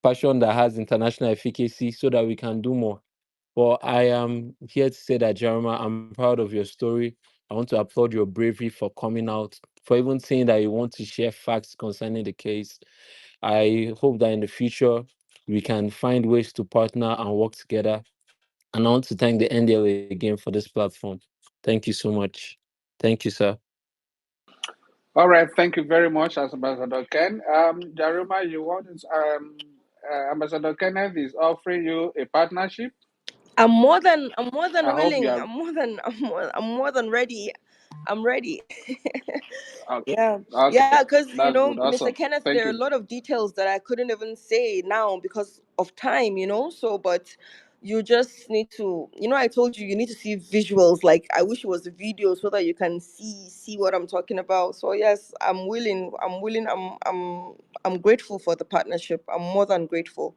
passion that has international efficacy, so that we can do more. But I am here to say that, Jaruma, I'm proud of your story. I want to applaud your bravery for coming out, for even saying that you want to share facts concerning the case. I hope that in the future we can find ways to partner and work together. And I want to thank the NDLA again for this platform. Thank you so much. Thank you, sir. All right, thank you very much, Ambassador Ken. Jaruma, you want Ambassador Kenneth is offering you a partnership. I'm more than I hope you willing. are I'm more than ready. I'm ready. okay. Yeah, Okay, yeah, because that's good. Awesome. Mr. Kenneth, Thank there are you. a lot of details that I couldn't even say now because of time, So, but you just need to, I told you need to see visuals. Like I wish it was a video so that you can see what I'm talking about. So yes, I'm willing. I'm willing. I'm grateful for the partnership. I'm more than grateful.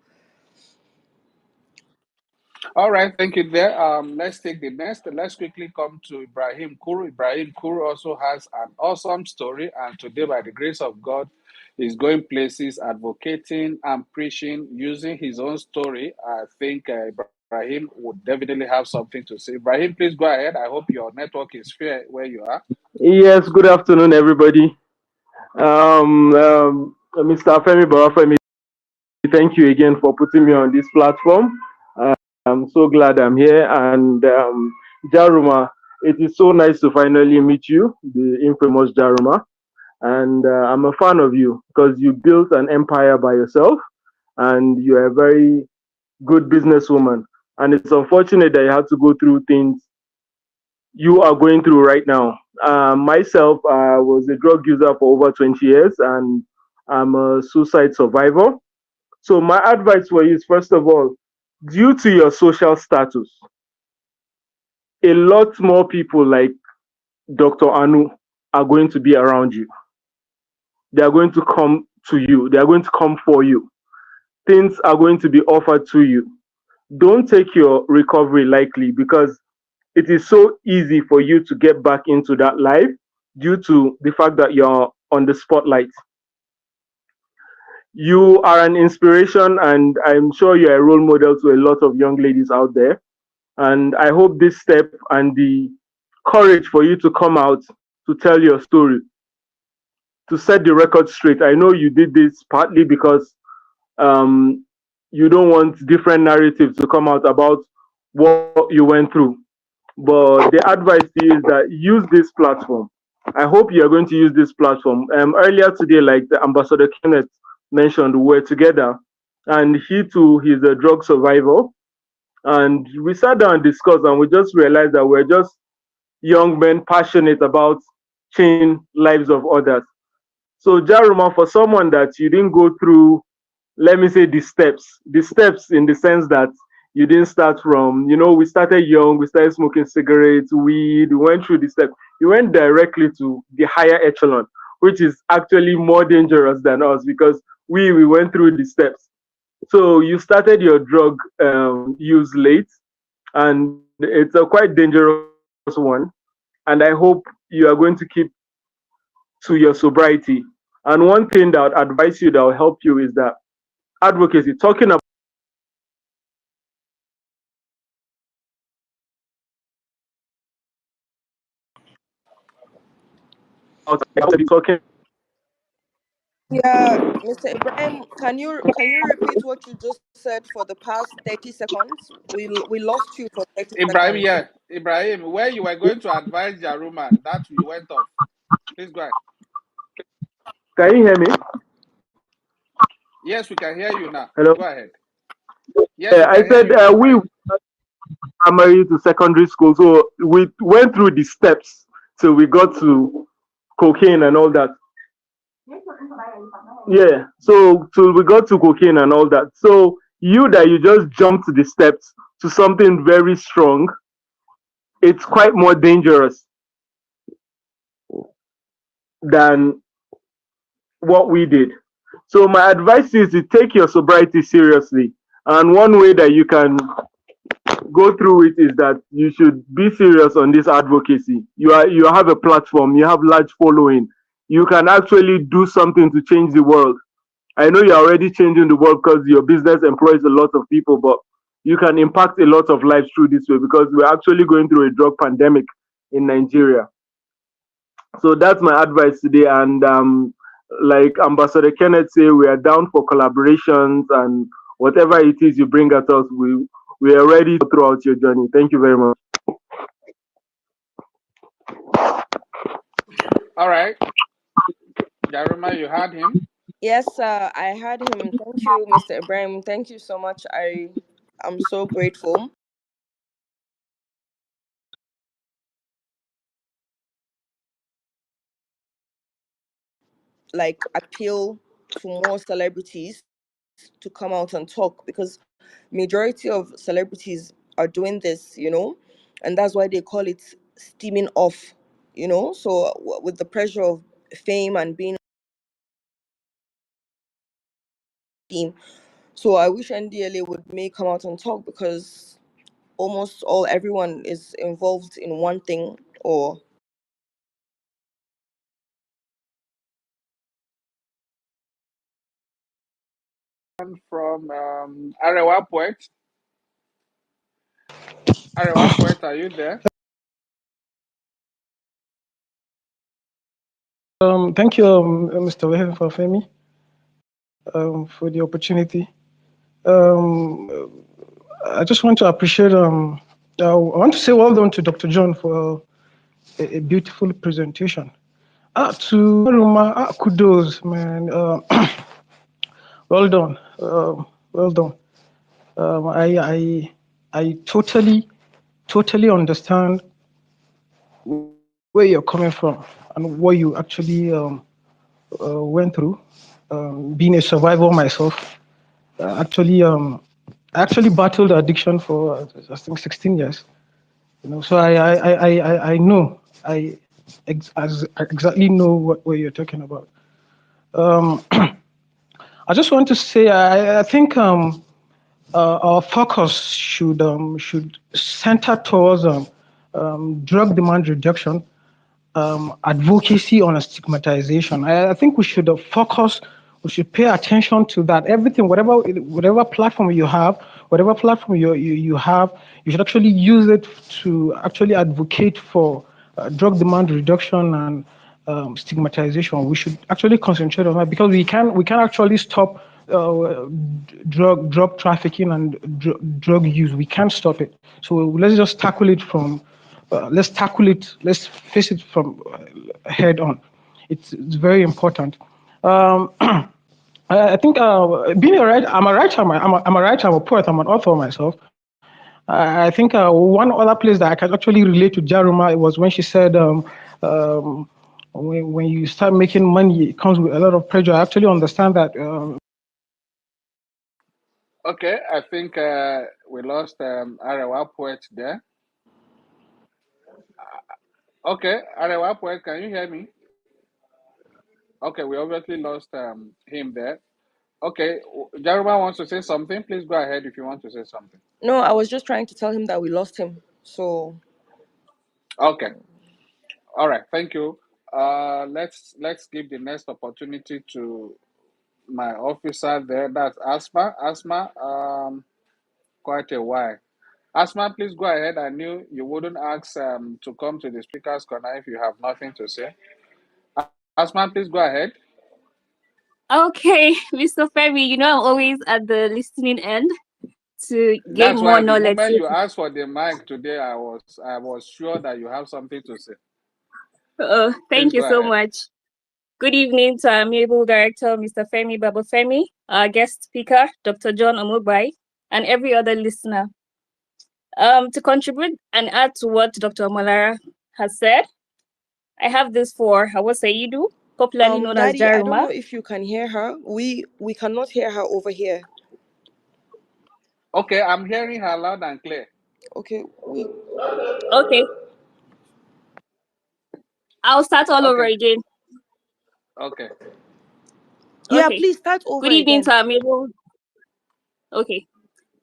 All right, thank you there. Let's take the next. Let's quickly come to Ibrahim Kuru. Ibrahim Kuru also has an awesome story, and today, by the grace of God, he's going places, advocating and preaching using his own story. I think Ibrahim would definitely have something to say. Ibrahim, please go ahead. I hope your network is fair where you are. Yes, good afternoon, everybody. Mr. Femi Barafemi, thank you again for putting me on this platform. I'm so glad I'm here. And Jaruma, it is so nice to finally meet you, the infamous Jaruma. And I'm a fan of you because you built an empire by yourself and you're a very good businesswoman. And it's unfortunate that you had to go through things you are going through right now. Myself, I was a drug user for over 20 years and I'm a suicide survivor. So, my advice for you is first of all, due to your social status, a lot more people like Dr. Anu are going to be around you. They are going to come to you, they are going to come for you. Things are going to be offered to you. Don't take your recovery lightly because it is so easy for you to get back into that life due to the fact that you're on the spotlight. You are an inspiration, and I'm sure you're a role model to a lot of young ladies out there. And I hope this step and the courage for you to come out to tell your story, to set the record straight. I know you did this partly because um, you don't want different narratives to come out about what you went through. But the advice to you is that use this platform. I hope you are going to use this platform. Earlier today, like the Ambassador Kenneth mentioned, we were together, and he too, he's a drug survivor. And we sat down and discussed, and we just realized that we're just young men passionate about changing lives of others. So, Jaruma, for someone that you didn't go through, let me say the steps in the sense that you didn't start from, we started young, we started smoking cigarettes, weed, we went through the steps. You went directly to the higher echelon, which is actually more dangerous than us because we went through the steps. So you started your drug use late, and it's a quite dangerous one. And I hope you are going to keep to your sobriety. And one thing that I would advise you that will help you is that advocacy, talking about talking. Yeah, Mr. Ibrahim, can you repeat what you just said for the past 30 seconds? We lost you for 30 seconds. Ibrahim, yeah. Ibrahim, where you were going to advise Jaruma, that we went off. Please go ahead. Can you hear me? Yes, we can hear you now. Hello. Go ahead. Yes, we I can hear said you now, we Ibrahim. primary to secondary school, so we went through the steps till we got to cocaine and all that. Yeah, so till we got to cocaine and all that. So you just jumped the steps to something very strong. It's quite more dangerous than what we did. So my advice is to take your sobriety seriously. And one way that you can go through it is that you should be serious on this advocacy. You have a platform, you have large following. You can actually do something to change the world. I know you're already changing the world because your business employs a lot of people, but you can impact a lot of lives through this way because we're actually going through a drug pandemic in Nigeria. So that's my advice today. And like Ambassador Kenneth say, we are down for collaborations and whatever it is you bring at us, we are ready throughout your journey. Thank you very much. All right, Jaruma, you had him. Yes, I had him. Thank you, Mr. Ibrahim. Thank you so much. I'm so grateful. Like, appeal to more celebrities to come out and talk, because majority of celebrities are doing this, and that's why they call it steaming off. So with the pressure of fame and being team. So I wish NDLA would may come out and talk, because almost everyone is involved in one thing or From Arewa Poet. Arewa Poet, are you there? Thank you, Mr. Wehem Fafemi, for the opportunity. Um, I just want to appreciate. I want to say well done to Dr. John for a beautiful presentation. To Ruma, kudos, man. Well done. Well done. I totally understand where you're coming from and what you actually went through. Being a survivor myself, actually, I actually battled addiction for I think 16 years. So I know I exactly know what you're talking about. Um, I just want to say I think our focus should center towards drug demand reduction, advocacy on stigmatization. I think we should focus, we should pay attention to that. Everything, whatever platform you have, whatever platform you have, you should actually use it to actually advocate for drug demand reduction and stigmatization. We should actually concentrate on that, because we can actually stop drug trafficking and drug use. We can't stop it. So let's just tackle it from let's tackle it. Let's face it from head on. It's very important. I think being a writer, I'm a writer. I'm a writer. I'm a poet. I'm an author myself. I think one other place that I can actually relate to Jaruma was when she said, when you start making money, it comes with a lot of pressure. I actually understand that. Okay, I think we lost Arewa Poet there. Okay, Arewa Poet, can you hear me? Okay, we obviously lost him there. Okay, Jaruma wants to say something. Please go ahead if you want to say something. no, I was just trying to tell him that we lost him. So Okay, all right, thank you. Let's give the next opportunity to my officer there. That's Asma. Asma, quite a while. Asma, please go ahead. I knew you wouldn't ask to come to the speaker's corner if you have nothing to say. Asma, please go ahead. Okay, Mr. Femi, I'm always at the listening end to gain That's more why the knowledge. moment you asked for the mic today, I was sure that you have something to say. Thank Please you go so ahead. much. Good evening to our amiable director, Mr. Femi Babafemi, our guest speaker, Dr. John Omubai, and every other listener. To contribute and add to what Dr. Malara has said, I have this for Hawa Saidu, popularly known as Daddy, I don't Jaruma. know if you can hear her. We cannot hear her over here. Okay, I'm hearing her loud and clear. Okay, we Okay, I'll start all over Okay, again. okay. Yeah, Okay. please start over Good evening again. to amiable. Okay.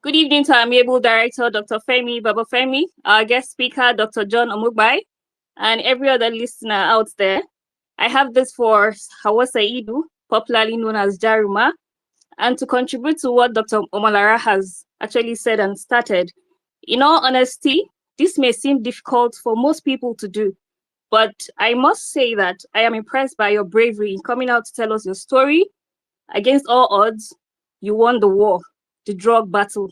Good evening to amiable director Dr. Femi Babafemi, our guest speaker Dr. John Omugbai, and every other listener out there. I have this for Hawa Saidu, popularly known as Jaruma, and to contribute to what Dr. Omalara has actually said and started. In all honesty, this may seem difficult for most people to do, but I must say that I am impressed by your bravery in coming out to tell us your story. Against all odds, you won the war, the drug battle.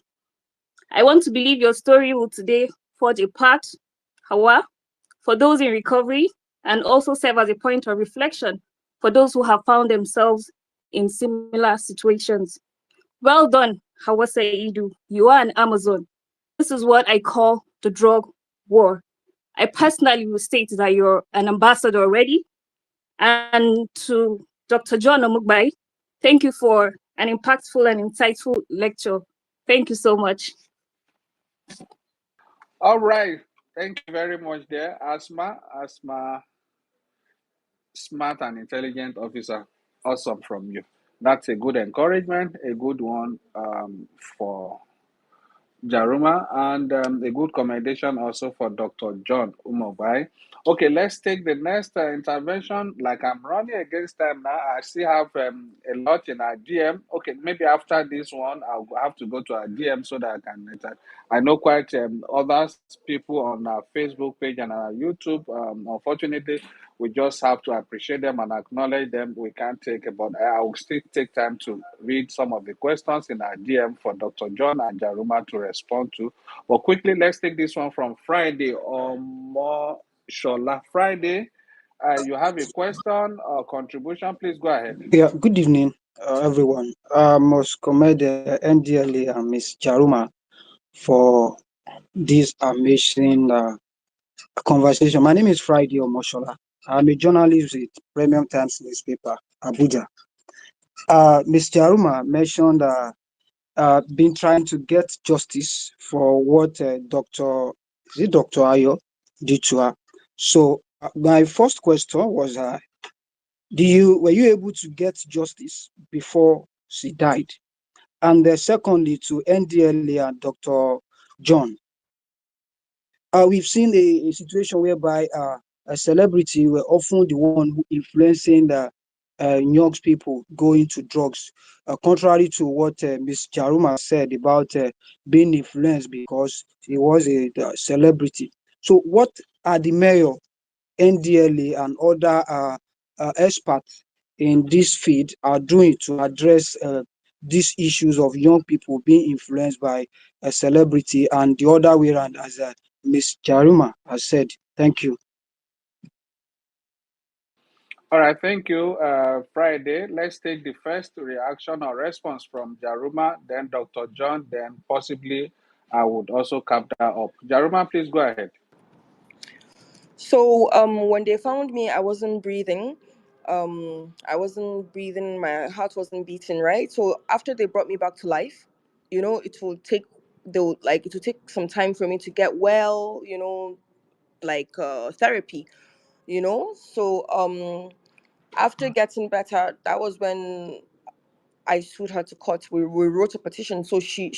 I want to believe your story will today forge a path, Hawa, for those in recovery and also serve as a point of reflection for those who have found themselves in similar situations. Well done, Hawa Saidu. You are an Amazon. This is what I call the drug war. I personally will state that you're an ambassador already. And to Dr. John Omugbai, thank you for an impactful and insightful lecture. Thank you so much. All right. Thank you very much there, Asma. Asma, smart and intelligent officer. Awesome from you. That's a good encouragement, a good one for Jaruma, and a good commendation also for Dr. John Umobai. Okay, let's take the next intervention. Like I'm running against time now. I still have a lot in our DM. Okay, maybe after this one, I'll have to go to our DM so that I can. I know quite others people on our Facebook page and our YouTube. Unfortunately, we just have to appreciate them and acknowledge them. We can't take about. I will still take time to read some of the questions in our DM for Dr. John and Jaruma to respond to. But quickly, let's take this one from Friday or more Shola. Friday, you have a question or contribution? Please go ahead. Yeah, good evening, everyone. I must commend NDLA and Miss Jaruma for this amazing conversation. My name is Friday Omoshola. I'm a journalist with Premium Times newspaper, Abuja. Miss Jaruma mentioned been trying to get justice for what Dr. Ayo did to her. So my first question was, were you able to get justice before she died? And secondly, to NDLA and Dr. John, we've seen a situation whereby a celebrity were often the one who influencing the young people go into drugs, contrary to what Ms. Jaruma said about being influenced because he was a celebrity. So, what are the mayor, NDLA, and other experts in this field are doing to address these issues of young people being influenced by a celebrity and the other way around, as Ms. Jaruma has said? Thank you. All right, thank you, Friday. Let's take the first reaction or response from Jaruma, then Dr. John, then possibly I would also cap that up. Jaruma, please go ahead. So when they found me, I wasn't breathing. I wasn't breathing. My heart wasn't beating. Right. So after they brought me back to life, it will take it will take some time for me to get well. Like therapy. So after getting better, that was when I sued her to court. We wrote a petition, so she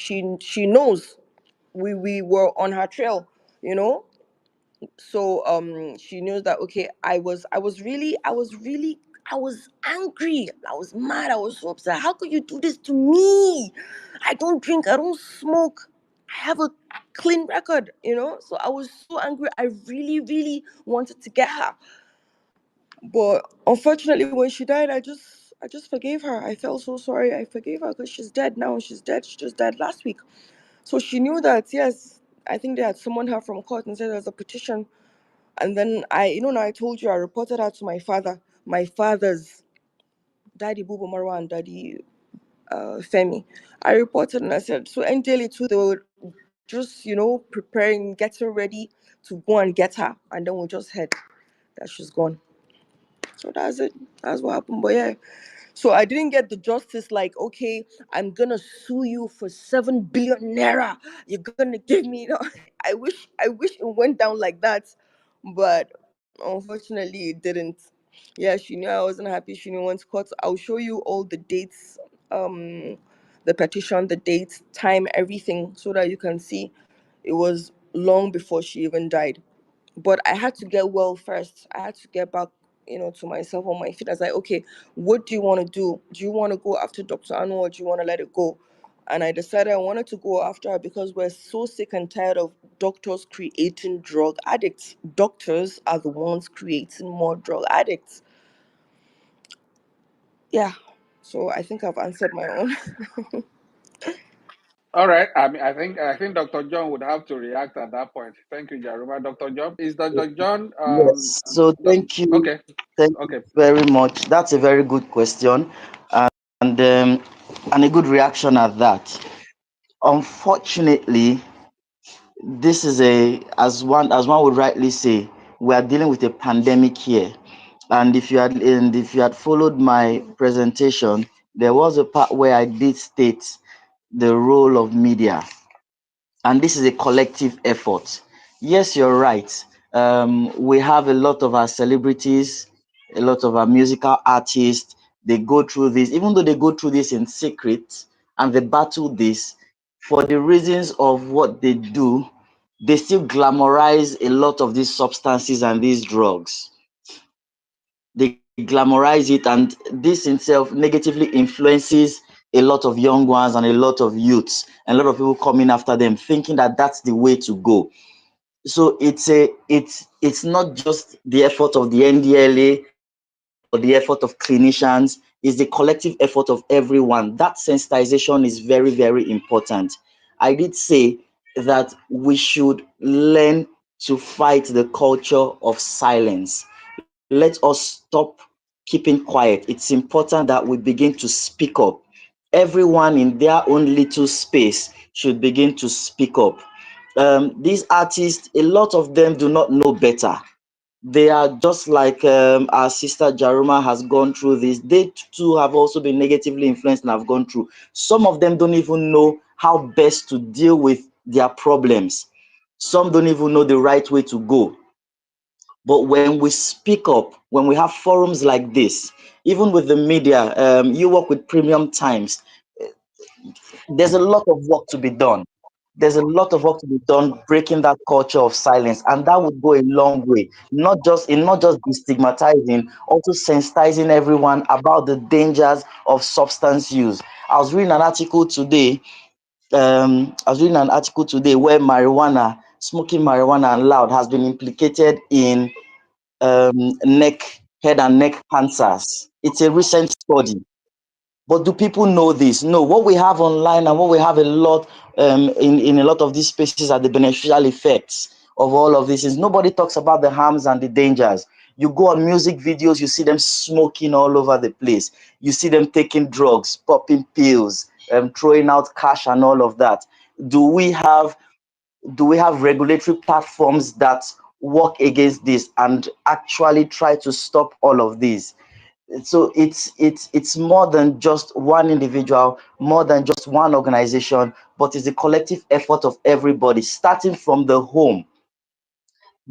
knows we were on her trail. You know, so she knows that, okay, I was angry, I was mad, I was so upset. How could you do this to me? I don't drink, I don't smoke, I have a clean record. So I was so angry. I really, really wanted to get her, but unfortunately when she died, I just forgave her. I felt so sorry. I forgave her because she's dead now. She's dead. She just died last week. So she knew that, yes, I think they had summoned her from court and said there's a petition. And then now I told you I reported her to my father's daddy, Bubu Marwa, and daddy Femi. I reported and I said, so NDLA too, they were just, preparing, getting ready to go and get her. And then we just heard that she's gone. So that's it. That's what happened. But yeah. So I didn't get the justice like, okay, I'm gonna sue you for 7 billion naira. You're gonna give me, I wish it went down like that. But unfortunately it didn't. Yeah, she knew I wasn't happy. She knew when to court. I'll show you all the dates, the petition, the dates, time, everything, so that you can see it was long before she even died. But I had to get well first. I had to get back, to myself on my feet. I was like, okay, what do you want to do? Do you want to go after Dr. Anu, or do you want to let it go? And I decided I wanted to go after her because we're so sick and tired of doctors creating drug addicts. Doctors are the ones creating more drug addicts. Yeah. So I think I've answered my own. All right. I think Dr. John would have to react at that point. Thank you, Jaruma. Dr. John, is Dr. John Yes. So okay. thank you Okay. very much. That's a very good question, and and a good reaction at that. Unfortunately, this is as one would rightly say, we are dealing with a pandemic here. And if you had followed my presentation, there was a part where I did state the role of media, and this is a collective effort. Yes, you're right. We have a lot of our celebrities, a lot of our musical artists. They go through this, even though they go through this in secret, and they battle this for the reasons of what they do. They still glamorize a lot of these substances and these drugs. They glamorize it, and this itself negatively influences a lot of young ones and a lot of youths and a lot of people coming after them, thinking that that's the way to go. So it's not just the effort of the NDLA or the effort of clinicians, it's the collective effort of everyone. That sensitization is very, very important. I did say that we should learn to fight the culture of silence. Let us stop keeping quiet. It's important that we begin to speak up. Everyone in their own little space should begin to speak up. These artists, a lot of them do not know better. They are just like our sister Jaruma has gone through this. They too have also been negatively influenced and have gone through. Some of them don't even know how best to deal with their problems. Some don't even know the right way to go. But when we speak up, when we have forums like this, even with the media, you work with Premium Times, there's a lot of work to be done. There's a lot of work to be done breaking that culture of silence, and that would go a long way. Not just destigmatizing, also sensitizing everyone about the dangers of substance use. I was reading an article today. Where smoking marijuana and loud has been implicated in head and neck cancers. It's a recent study. But do people know this? No. What we have online and what we have a lot in a lot of these spaces are the beneficial effects of all of this. Is nobody talks about the harms and the dangers. You go on music videos, you see them smoking all over the place. You see them taking drugs, popping pills, throwing out cash and all of that. Do we have regulatory platforms that work against this and actually try to stop all of this? So it's more than just one individual, more than just one organization, but it's the collective effort of everybody, starting from the home,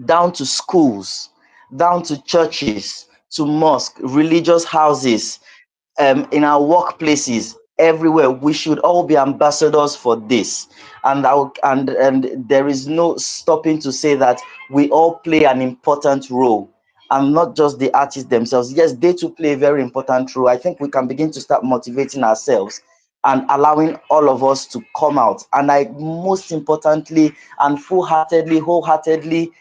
down to schools, down to churches, to mosque, religious houses, in our workplaces, everywhere. We should all be ambassadors for this. And there is no stopping to say that we all play an important role, and not just the artists themselves. Yes, they too play a very important role. I think we can begin to start motivating ourselves and allowing all of us to come out. And I most importantly and wholeheartedly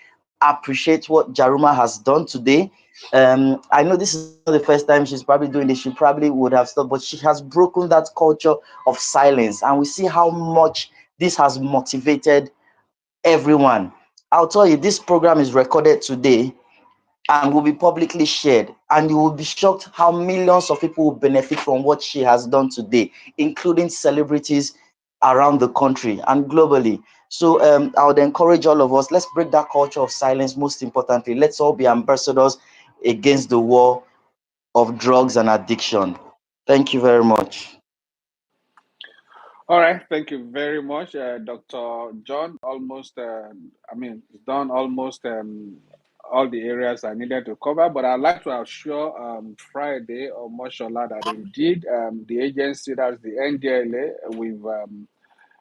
appreciate what Jaruma has done today. I know this is not the first time she's probably doing this. She probably would have stopped, but she has broken that culture of silence. And we see how much this has motivated everyone. I'll tell you, this program is recorded today and will be publicly shared. And you will be shocked how millions of people will benefit from what she has done today, including celebrities around the country and globally. So I would encourage all of us, let's break that culture of silence. Most importantly, let's all be ambassadors against the war of drugs and addiction. Thank you very much. All right, thank you very much, Dr. John. Almost, it's done almost all the areas I needed to cover. But I'd like to assure Friday or Moshola that indeed the agency, that's the NDLA,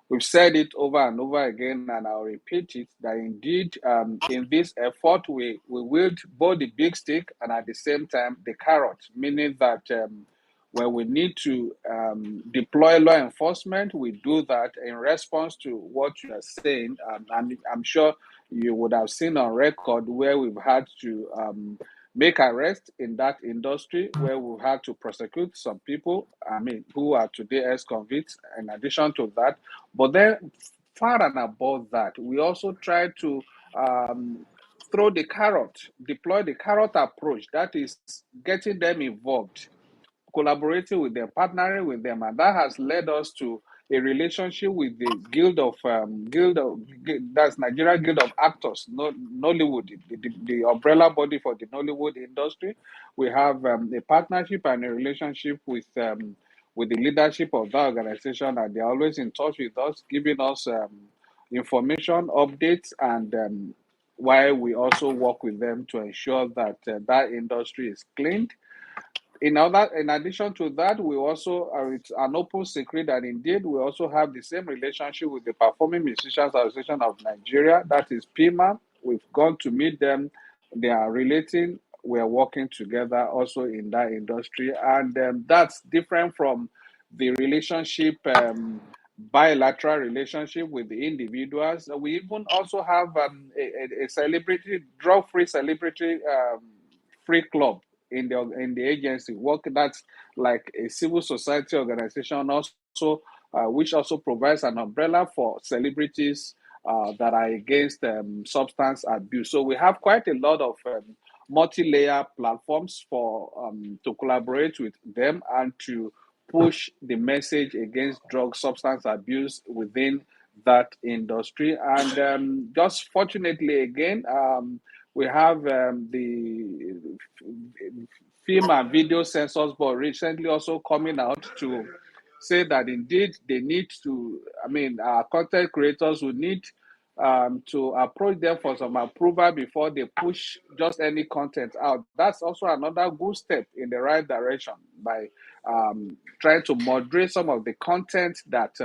we've said it over and over again, and I'll repeat it, that indeed in this effort, we wield both the big stick and at the same time the carrot, meaning that when we need to deploy law enforcement, we do that in response to what you are saying. And I'm sure you would have seen on record where we've had to make arrests in that industry, where we've had to prosecute some people, I mean, who are today ex-convicts, in addition to that. But then, far and above that, we also try to throw the carrot, deploy the carrot approach, that is getting them involved, collaborating with them, partnering with them, and that has led us to a relationship with the that's Nigeria Guild of Actors, Nollywood, the umbrella body for the Nollywood industry. We have a partnership and a relationship with the leadership of that organization, and they're always in touch with us, giving us information, updates, and while we also work with them to ensure that that industry is cleaned. In addition to that, we also it's an open secret that indeed we also have the same relationship with the Performing Musicians Association of Nigeria, that is PIMA. We've gone to meet them. They are relating. We are working together also in that industry, and that's different from the relationship, bilateral relationship with the individuals. We even also have a celebrity, drug-free celebrity free club in the agency work, that's like a civil society organization also, which also provides an umbrella for celebrities that are against substance abuse. So we have quite a lot of multi-layer platforms for to collaborate with them and to push the message against drug substance abuse within that industry. And just fortunately again, we have the Film and Video Censors Board recently also coming out to say that indeed they need to, I mean, our content creators will need to approach them for some approval before they push just any content out. That's also another good step in the right direction by trying to moderate some of the content that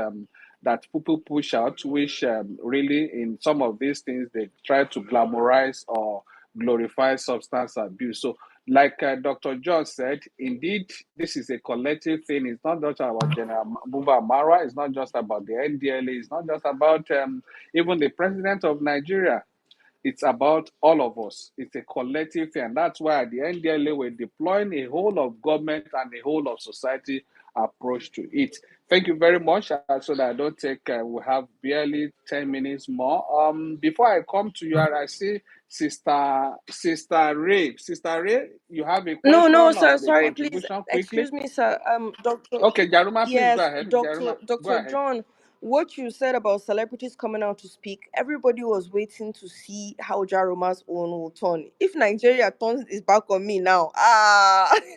people push out, which really in some of these things they try to glamorize or glorify substance abuse. So, like Dr. John said, indeed, this is a collective thing. It's not just about General Buba Mara. It's not just about the NDLA. It's not just about even the president of Nigeria. It's about all of us. It's a collective thing. And that's why at the NDLA, we're deploying a whole of government and a whole of society approach to it. Thank you very much. So that I don't take, we have barely 10 minutes more. Before I come to you, I see Sister Ray. Sister Ray, you have a No, question no, sir. or a Sorry, please. contribution quickly? Excuse me, sir. Doctor. Okay, Jaruma, please go Yes, ahead. Doctor. Jaruma, go Doctor ahead. John. What you said about celebrities coming out to speak, everybody was waiting to see how Jaruma's own will turn. If Nigeria turns its back on me now,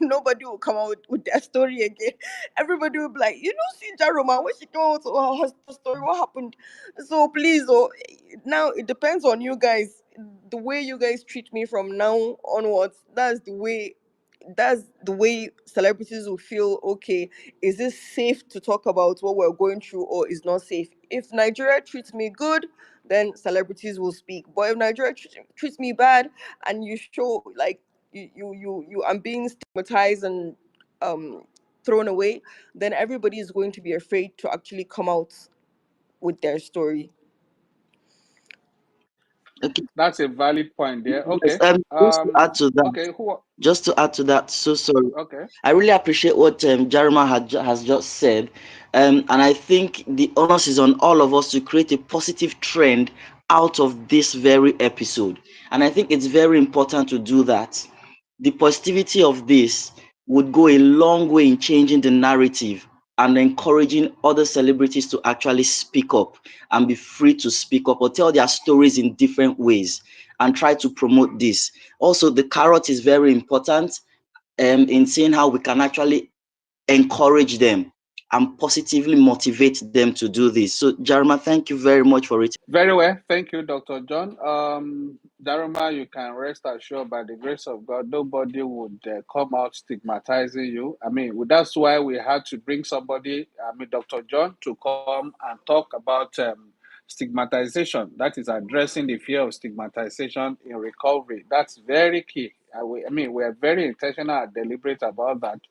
nobody will come out with their story again. Everybody will be like, you know, see Jaruma when she came out with her story, what happened? So please, now it depends on you guys. The way you guys treat me from now onwards, that's the way celebrities will feel. Okay, is this safe to talk about what we're going through, or is not safe? If Nigeria treats me good, then celebrities will speak. But if Nigeria treats me bad, and you show like I'm being stigmatized and um thrown away, then everybody is going to be afraid to actually come out with their story. Okay. That's a valid point there. Yes, Okay. just to add to that, Okay. Who? so sorry. Okay. I really appreciate what Jarima has just said. And I think the onus is on all of us to create a positive trend out of this very episode. And I think it's very important to do that. The positivity of this would go a long way in changing the narrative and encouraging other celebrities to actually speak up and be free to speak up or tell their stories in different ways and try to promote this. Also, the carrot is very important in seeing how we can actually encourage them and positively motivate them to do this. So, Jaruma, thank you very much for it. Very well. Thank you, Dr. John. Daruma, you can rest assured by the grace of God, nobody would come out stigmatizing you. I mean, that's why we had to bring somebody, Dr. John, to come and talk about stigmatization. That is addressing the fear of stigmatization in recovery. That's very key. We're very intentional and deliberate about that.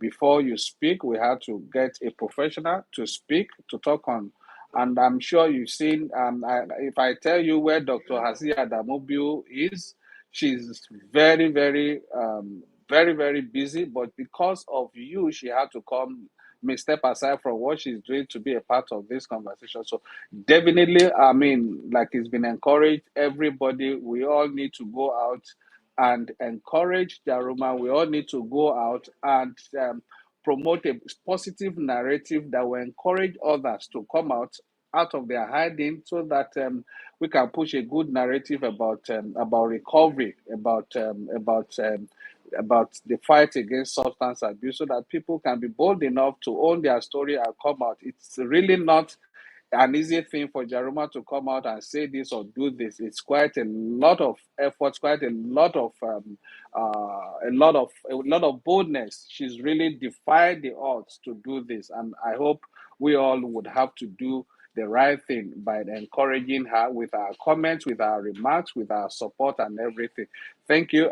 Before you speak, we have to get a professional to speak, to talk on. And I'm sure you've seen, if I tell you where Dr. Hasia Damobiu is, she's very, very, very busy. But because of you, she had to come, step aside from what she's doing to be a part of this conversation. So definitely, like it's been encouraged, everybody, we all need to go out and encourage Jaruma. We all need to go out and promote a positive narrative that will encourage others to come out of their hiding, so that we can push a good narrative about recovery, about the fight against substance abuse, so that people can be bold enough to own their story and come out. It's really not an easy thing for Jaruma to come out and say this or do this. It's quite a lot of effort, quite a lot of boldness. She's really defied the odds to do this, and I hope we all would have to do the right thing by encouraging her with our comments, with our remarks, with our support and everything. Thank you.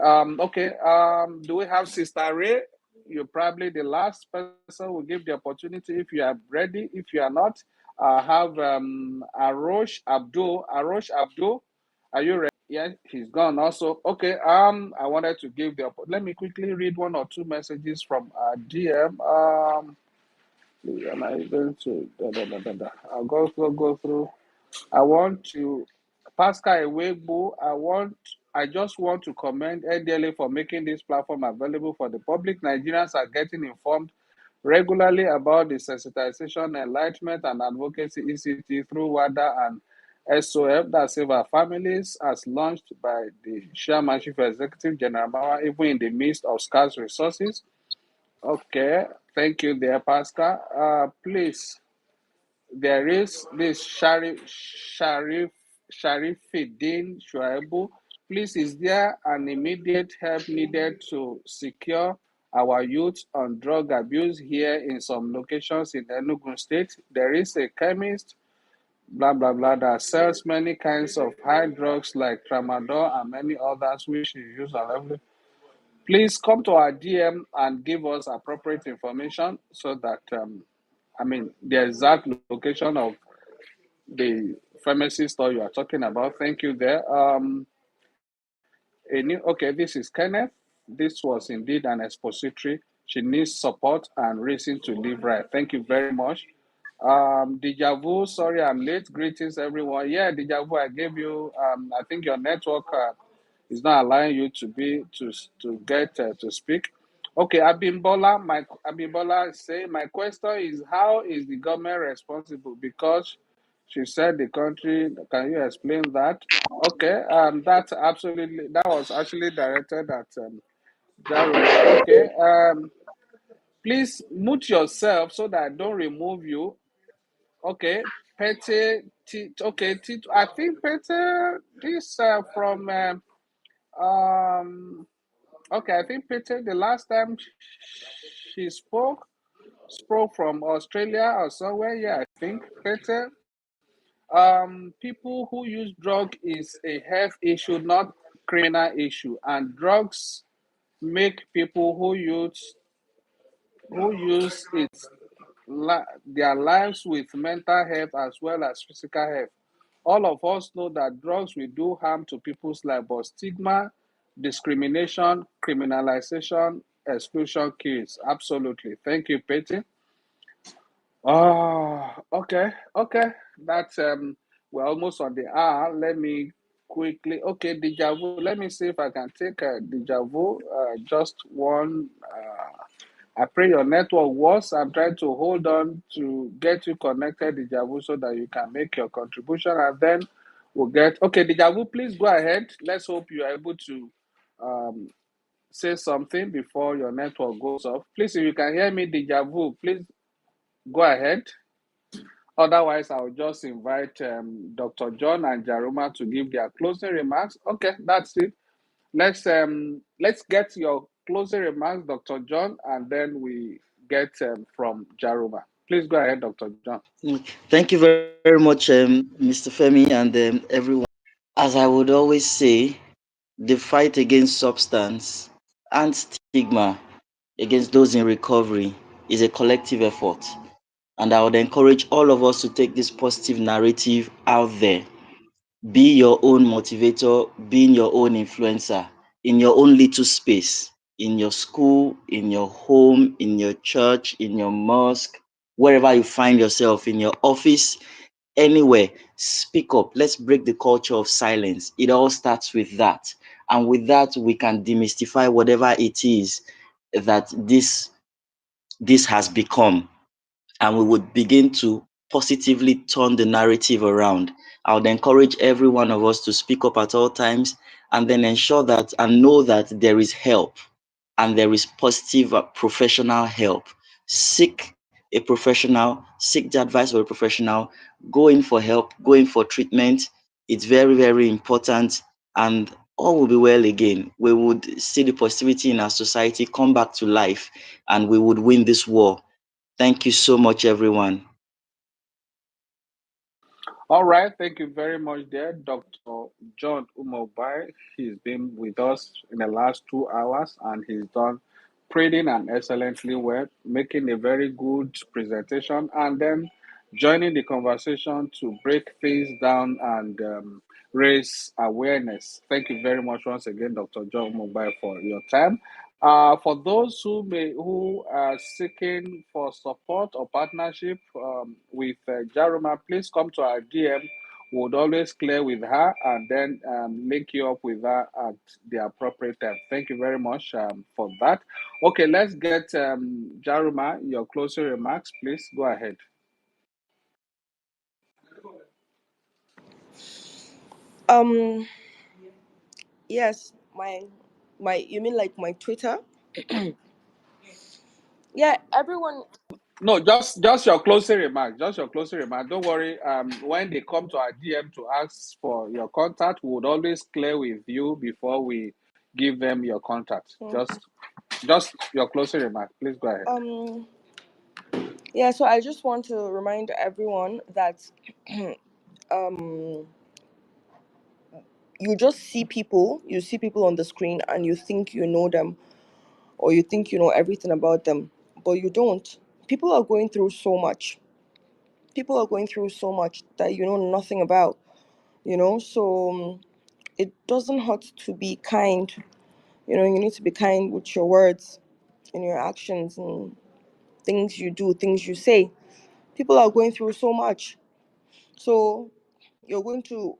Do we have Sister Ray? You're probably the last person. We'll give the opportunity if you are ready. If you are not, I have Arosh Abdul. Arosh Abdul, are you ready? Yeah, he's gone also. Okay, I wanted to give the let me quickly read one or two messages from our DM. Am I going to I'll go through. I want to Pascal Ewegbu, I just want to commend NDLA for making this platform available for the public. Nigerians are getting informed regularly about the sensitization, enlightenment, and advocacy ECT through WADA and SOF that save our families, as launched by the Chairman Chief Executive General Mawa, even in the midst of scarce resources. Okay, thank you there, Pascal. Please, there is this Sharifuddin Shuaibu. Please, is there an immediate help needed to secure our youth on drug abuse here in some locations in Enugu State? There is a chemist, blah, blah, blah, that sells many kinds of high drugs like tramadol and many others which is used on every. Please come to our DM and give us appropriate information so that, the exact location of the pharmacy store you are talking about. Thank you there. This is Kenneth. This was indeed an expository. She needs support and reason to live right. Thank you very much. Deja vu, sorry I'm late. Greetings everyone. Yeah, Deja vu, I gave you, I think your network is not allowing you to get to speak. Okay, Abimbola say, my question is, how is the government responsible? Because she said the country, can you explain that? Okay, that was actually directed at Jaruma. Okay, please mute yourself so that I don't remove you. Okay, Pete, I think Pete, this from, okay, I think Pete, the last time she spoke from Australia or somewhere, yeah, I think Pete. People who use drug is a health issue, not criminal issue, and drugs make people who use it their lives with mental health as well as physical health. All of us know that drugs will do harm to people's life, but stigma, discrimination, criminalization, exclusion kills. Absolutely. Thank you, Petty. Oh, okay. That's we're almost on the hour. Let me quickly. Okay, deja vu. Let me see if I can take a deja vu. Just one. I pray your network works. I'm trying to hold on to get you connected, deja vu, so that you can make your contribution, and then we'll get. Okay, deja vu. Please go ahead. Let's hope you are able to say something before your network goes off. Please, if you can hear me, deja vu. Please. go ahead. Otherwise, I'll just invite Dr. John and Jaruma to give their closing remarks. Okay, that's it. Let's get your closing remarks, Dr. John, and then we get from Jaruma. Please go ahead, Dr. John. Thank you very much, Mr. Femi, and everyone. As I would always say, the fight against substance and stigma against those in recovery is a collective effort. And I would encourage all of us to take this positive narrative out there. Be your own motivator, being your own influencer in your own little space, in your school, in your home, in your church, in your mosque, wherever you find yourself, in your office, anywhere. Speak up. Let's break the culture of silence. It all starts with that. And with that, we can demystify whatever it is that this has become, and we would begin to positively turn the narrative around. I would encourage every one of us to speak up at all times and then ensure that and know that there is help and there is positive professional help. Seek a professional, seek the advice of a professional, go in for help, go in for treatment. It's very, very important, and all will be well again. We would see the positivity in our society come back to life, and we would win this war. Thank you so much, everyone. All right, thank you very much, there, Dr. John Umobai. He's been with us in the last 2 hours, and he's done pretty and excellently well, making a very good presentation, and then joining the conversation to break things down and raise awareness. Thank you very much once again, Dr. John Umobai, for your time. For those who are seeking for support or partnership with Jaruma, please come to our DM. We would always clear with her and then link you up with her at the appropriate time. Thank you very much for that. Okay, let's get Jaruma, your closing remarks, please. Go ahead. Um, yes, my you mean like my Twitter? Yeah, everyone. No, just your closing remark. Just your closing remark. Don't worry. When they come to our DM to ask for your contact, we would always clear with you before we give them your contact. Just your closing remark. Please go ahead. Yeah, so I just want to remind everyone that um you see people on the screen and you think you know them, or you think you know everything about them, but you don't. People are going through so much. People are going through so much that you know nothing about, so it doesn't hurt to be kind. You need to be kind with your words and your actions and things you do, things you say. People are going through so much. So you're going to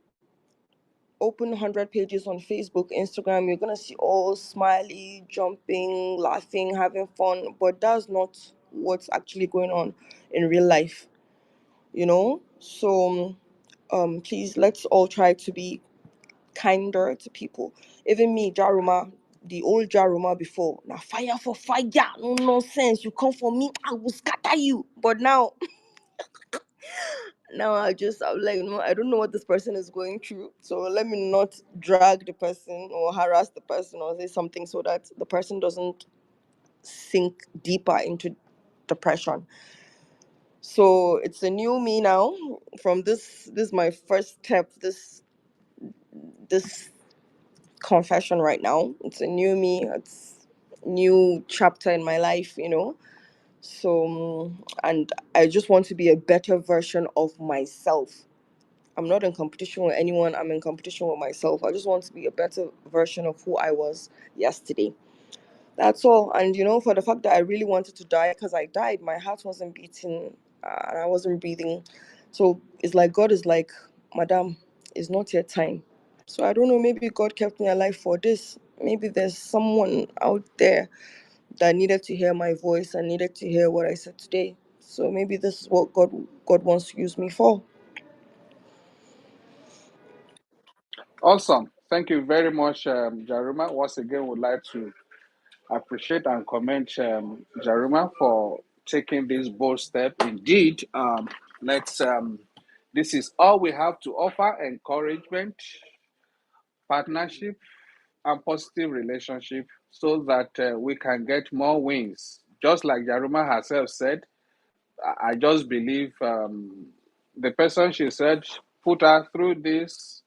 open 100 pages on Facebook, Instagram, you're going to see all smiley, jumping, laughing, having fun, but that's not what's actually going on in real life, So please, let's all try to be kinder to people. Even me, Jaruma, the old Jaruma before, now fire for fire, no nonsense. You come for me, I will scatter you. But now I'm like, no, I don't know what this person is going through. So let me not drag the person or harass the person or say something so that the person doesn't sink deeper into depression. So it's a new me now. From this is my first step, this confession right now. It's a new me. It's new chapter in my life. So and I just want to be a better version of myself. I'm not in competition with anyone. I'm in competition with myself. I just want to be a better version of who I was yesterday. That's all. And for the fact that I really wanted to die, because I died, my heart wasn't beating, and I wasn't breathing. So it's like God is like, Madam, it's not your time. So I don't know, maybe God kept me alive for this. Maybe there's someone out there that needed to hear my voice and needed to hear what I said today. So maybe this is what God wants to use me for. Awesome. Thank you very much, Jaruma. Once again, would like to appreciate and commend Jaruma for taking this bold step. Indeed, let's. This is all we have to offer: encouragement, partnership, and positive relationship, so that we can get more wins. Just like Jaruma herself said, I just believe the person she said put her through this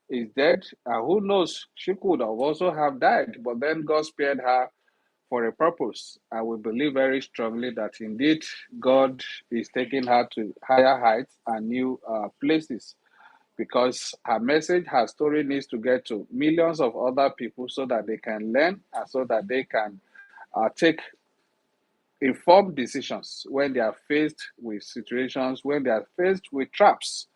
is dead. Who knows? She could have also have died, but then God spared her for a purpose. And we believe very strongly that indeed God is taking her to higher heights and new places, because her message, her story needs to get to millions of other people so that they can learn and so that they can take informed decisions when they are faced with situations, when they are faced with traps.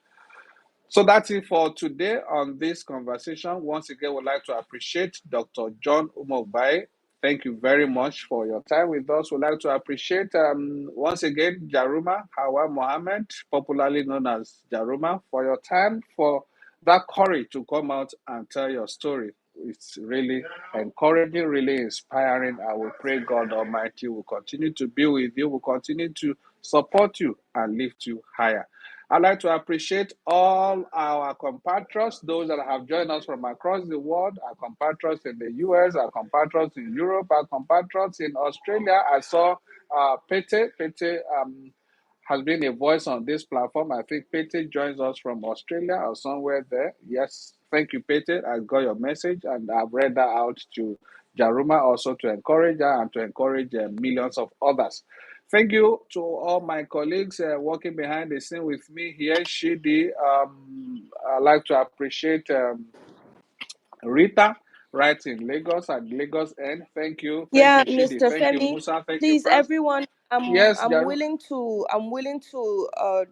So that's it for today on this conversation. Once again, we'd like to appreciate Dr. John Umogbai. Thank you very much for your time with us. We'd like to appreciate once again Jaruma Hawa Mohammed, popularly known as Jaruma, for your time, for that courage to come out and tell your story. It's really encouraging, really inspiring. I will pray God Almighty will continue to be with you, will continue to support you and lift you higher. I'd like to appreciate all our compatriots, those that have joined us from across the world, our compatriots in the US, our compatriots in Europe, our compatriots in Australia. I saw Pete. Pete has been a voice on this platform. I think Pete joins us from Australia or somewhere there. Yes, thank you, Pete. I got your message and I've read that out to Jaruma also to encourage her and to encourage millions of others. Thank you to all my colleagues working behind the scene with me here. Shidi, I'd like to appreciate Rita, right in Lagos at Lagos End. Thank you. Thank Yeah, you, Shidi. Mr. Thank you, Femi. Musa. Thank you, Please, Franz. everyone, Yes, I'm Jaru. willing to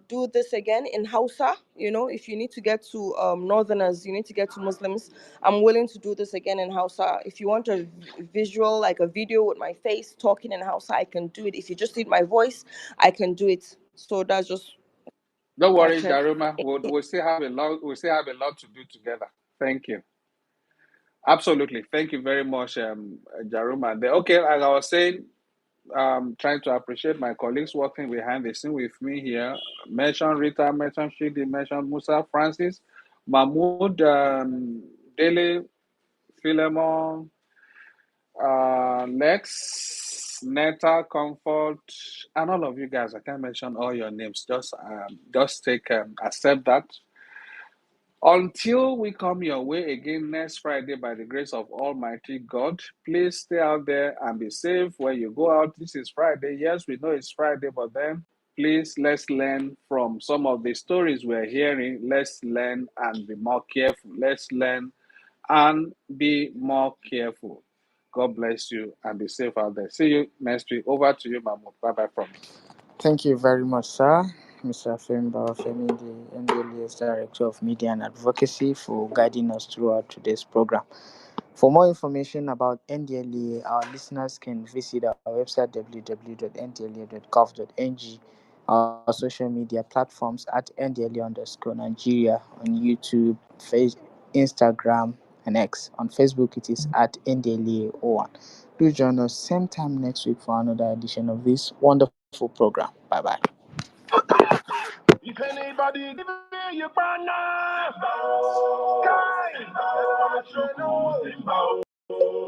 do this again in Hausa. You know, if you need to get to Northerners, you need to get to Muslims. I'm willing to do this again in Hausa. If you want a visual, like a video with my face talking in Hausa, I can do it. If you just need my voice, I can do it. So that's just Don't my worry, check. Jaruma. We'll still have a lot. We'll still have a lot to do together. Thank you. Absolutely. Thank you very much, Jaruma. Okay, as I was saying, trying to appreciate my colleagues working behind the scene with me here. Mention Rita, mention Shidi, mention Musa, Francis, Mahmoud, Dele, Philemon, Lex, Neta, Comfort, and all of you guys. I can't mention all your names. Just take accept that. Until we come your way again next Friday, by the grace of Almighty God, please stay out there and be safe when you go out. This is Friday. Yes, we know it's Friday, but then please let's learn from some of the stories we're hearing. Let's learn and be more careful. Let's learn and be more careful. God bless you and be safe out there. See you next week. Over to you, Mahmoud. Bye bye from me. Thank you very much, sir. Mr. Femi Femi, the Ndlea's Director of Media and Advocacy, for guiding us throughout today's program. For more information about NDLEA, our listeners can visit our website www.ndlea.gov.ng, our social media platforms at ndlea_Nigeria on YouTube, Instagram, and X. On Facebook, it is at ndlea01. Do join us same time next week for another edition of this wonderful program. Bye bye. If anybody give me your banner,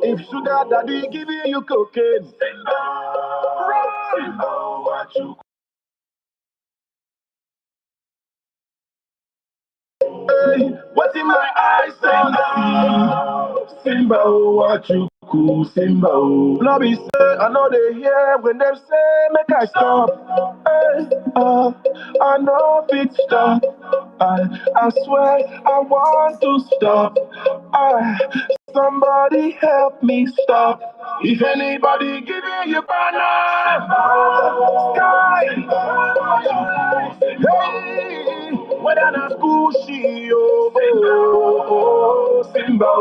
if sugar daddy give you cocaine, run. What you hey, what in my eyes don't see? Simba, what you cool, Simba. No be say I know they hear when they say make I stop. Hey, I know fit stop. I swear I want to stop. Somebody help me stop. If anybody giving you banana, sky, hey, whether na school she oh.